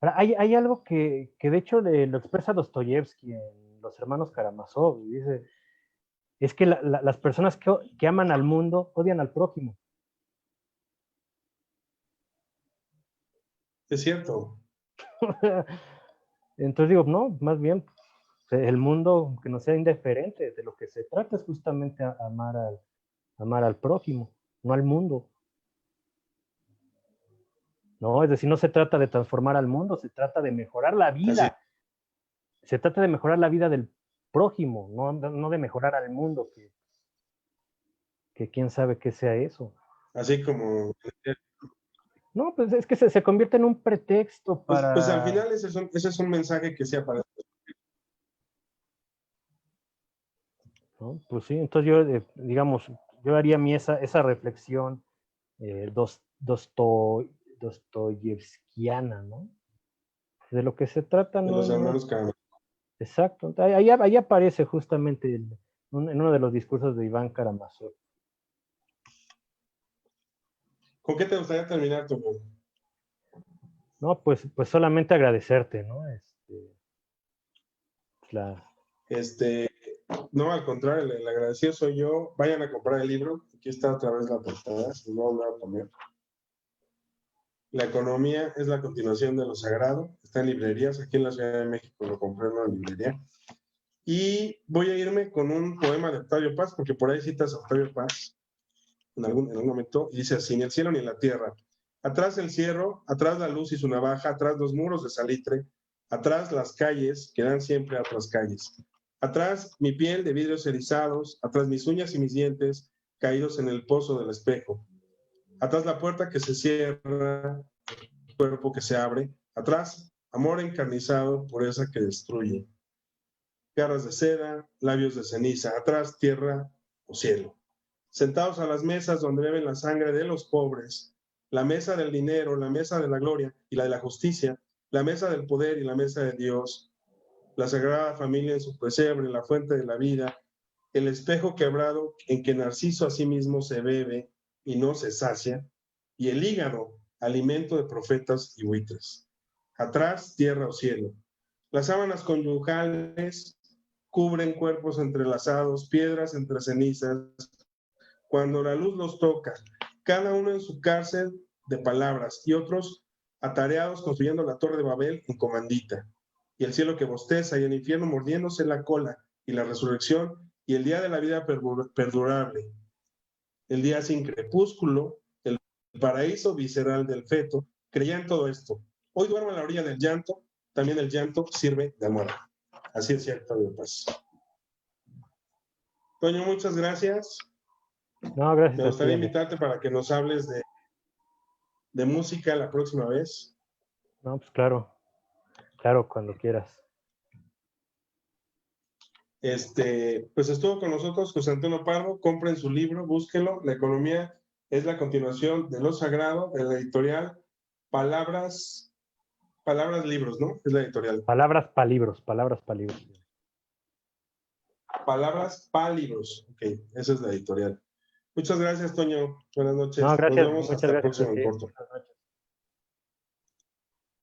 hay algo que de hecho lo expresa Dostoyevsky en Los Hermanos Karamazov, y dice, es que las personas que aman al mundo odian al prójimo. Es cierto. Entonces digo, no, más bien el mundo que no sea indiferente, de lo que se trata es justamente amar al prójimo, no al mundo. No, es decir, no se trata de transformar al mundo, se trata de mejorar la Así, vida. Se trata de mejorar la vida del prójimo, no de mejorar al mundo, que quién sabe qué sea eso. así como, No, pues es que se convierte en un pretexto pues al para... final ese es un mensaje que sea para... ¿no? Pues sí, entonces yo, digamos, yo haría esa reflexión dostoyevskiana, ¿no? De lo que se trata, de no, los hermanos Karamazov. exacto. Ahí aparece justamente en uno de los discursos de Iván Karamazov. ¿Con qué te gustaría terminar, Toño? No, pues solamente agradecerte, ¿no? No, al contrario, el agradecido soy yo. Vayan a comprar el libro. Aquí está otra vez la portada. Les voy a volver a poner. La economía es la continuación de lo sagrado. Está en librerías. Aquí en la Ciudad de México lo compré en una librería. Y voy a irme con un poema de Octavio Paz, porque por ahí citas a Octavio Paz en algún momento, y dice así: ni el cielo ni la tierra. Atrás el cierro, atrás la luz y su navaja, atrás los muros de salitre, atrás las calles que dan siempre a otras calles. Atrás mi piel de vidrios erizados, atrás mis uñas y mis dientes caídos en el pozo del espejo. Atrás la puerta que se cierra, el cuerpo que se abre. Atrás, amor encarnizado, pureza que destruye. Garras de seda, labios de ceniza. Atrás, tierra o cielo. Sentados a las mesas donde beben la sangre de los pobres, la mesa del dinero, la mesa de la gloria y la de la justicia, la mesa del poder y la mesa de Dios, la sagrada familia en su pesebre, la fuente de la vida, el espejo quebrado en que Narciso a sí mismo se bebe y no se sacia, y el hígado, alimento de profetas y buitres. Atrás, tierra o cielo. Las sábanas conyugales cubren cuerpos entrelazados, piedras entre cenizas, cuando la luz los toca, cada uno en su cárcel de palabras y otros atareados construyendo la torre de Babel en comandita, y el cielo que bosteza y el infierno mordiéndose la cola, y la resurrección y el día de la vida perdurable, el día sin crepúsculo, el paraíso visceral del feto, creía en todo esto. Hoy duermo a la orilla del llanto, también el llanto sirve de almohada. Así es cierto, de paz. Toño, muchas gracias. No, gracias Me a gustaría ti, Alex. invitarte para que nos hables de música la próxima vez. No, pues claro, cuando quieras. Pues estuvo con nosotros José Antonio Pardo. Compren su libro, búsquenlo. La economía es la continuación de lo sagrado, de la editorial Palabras Libros, ¿no? Es la editorial. Palabras pa' libros. Palabras pa' libros. Ok, esa es la editorial. Muchas gracias, Toño. Buenas noches. No, Nos gracias, vemos muchas hasta el gracias a próximo ti. corto. Buenas noches.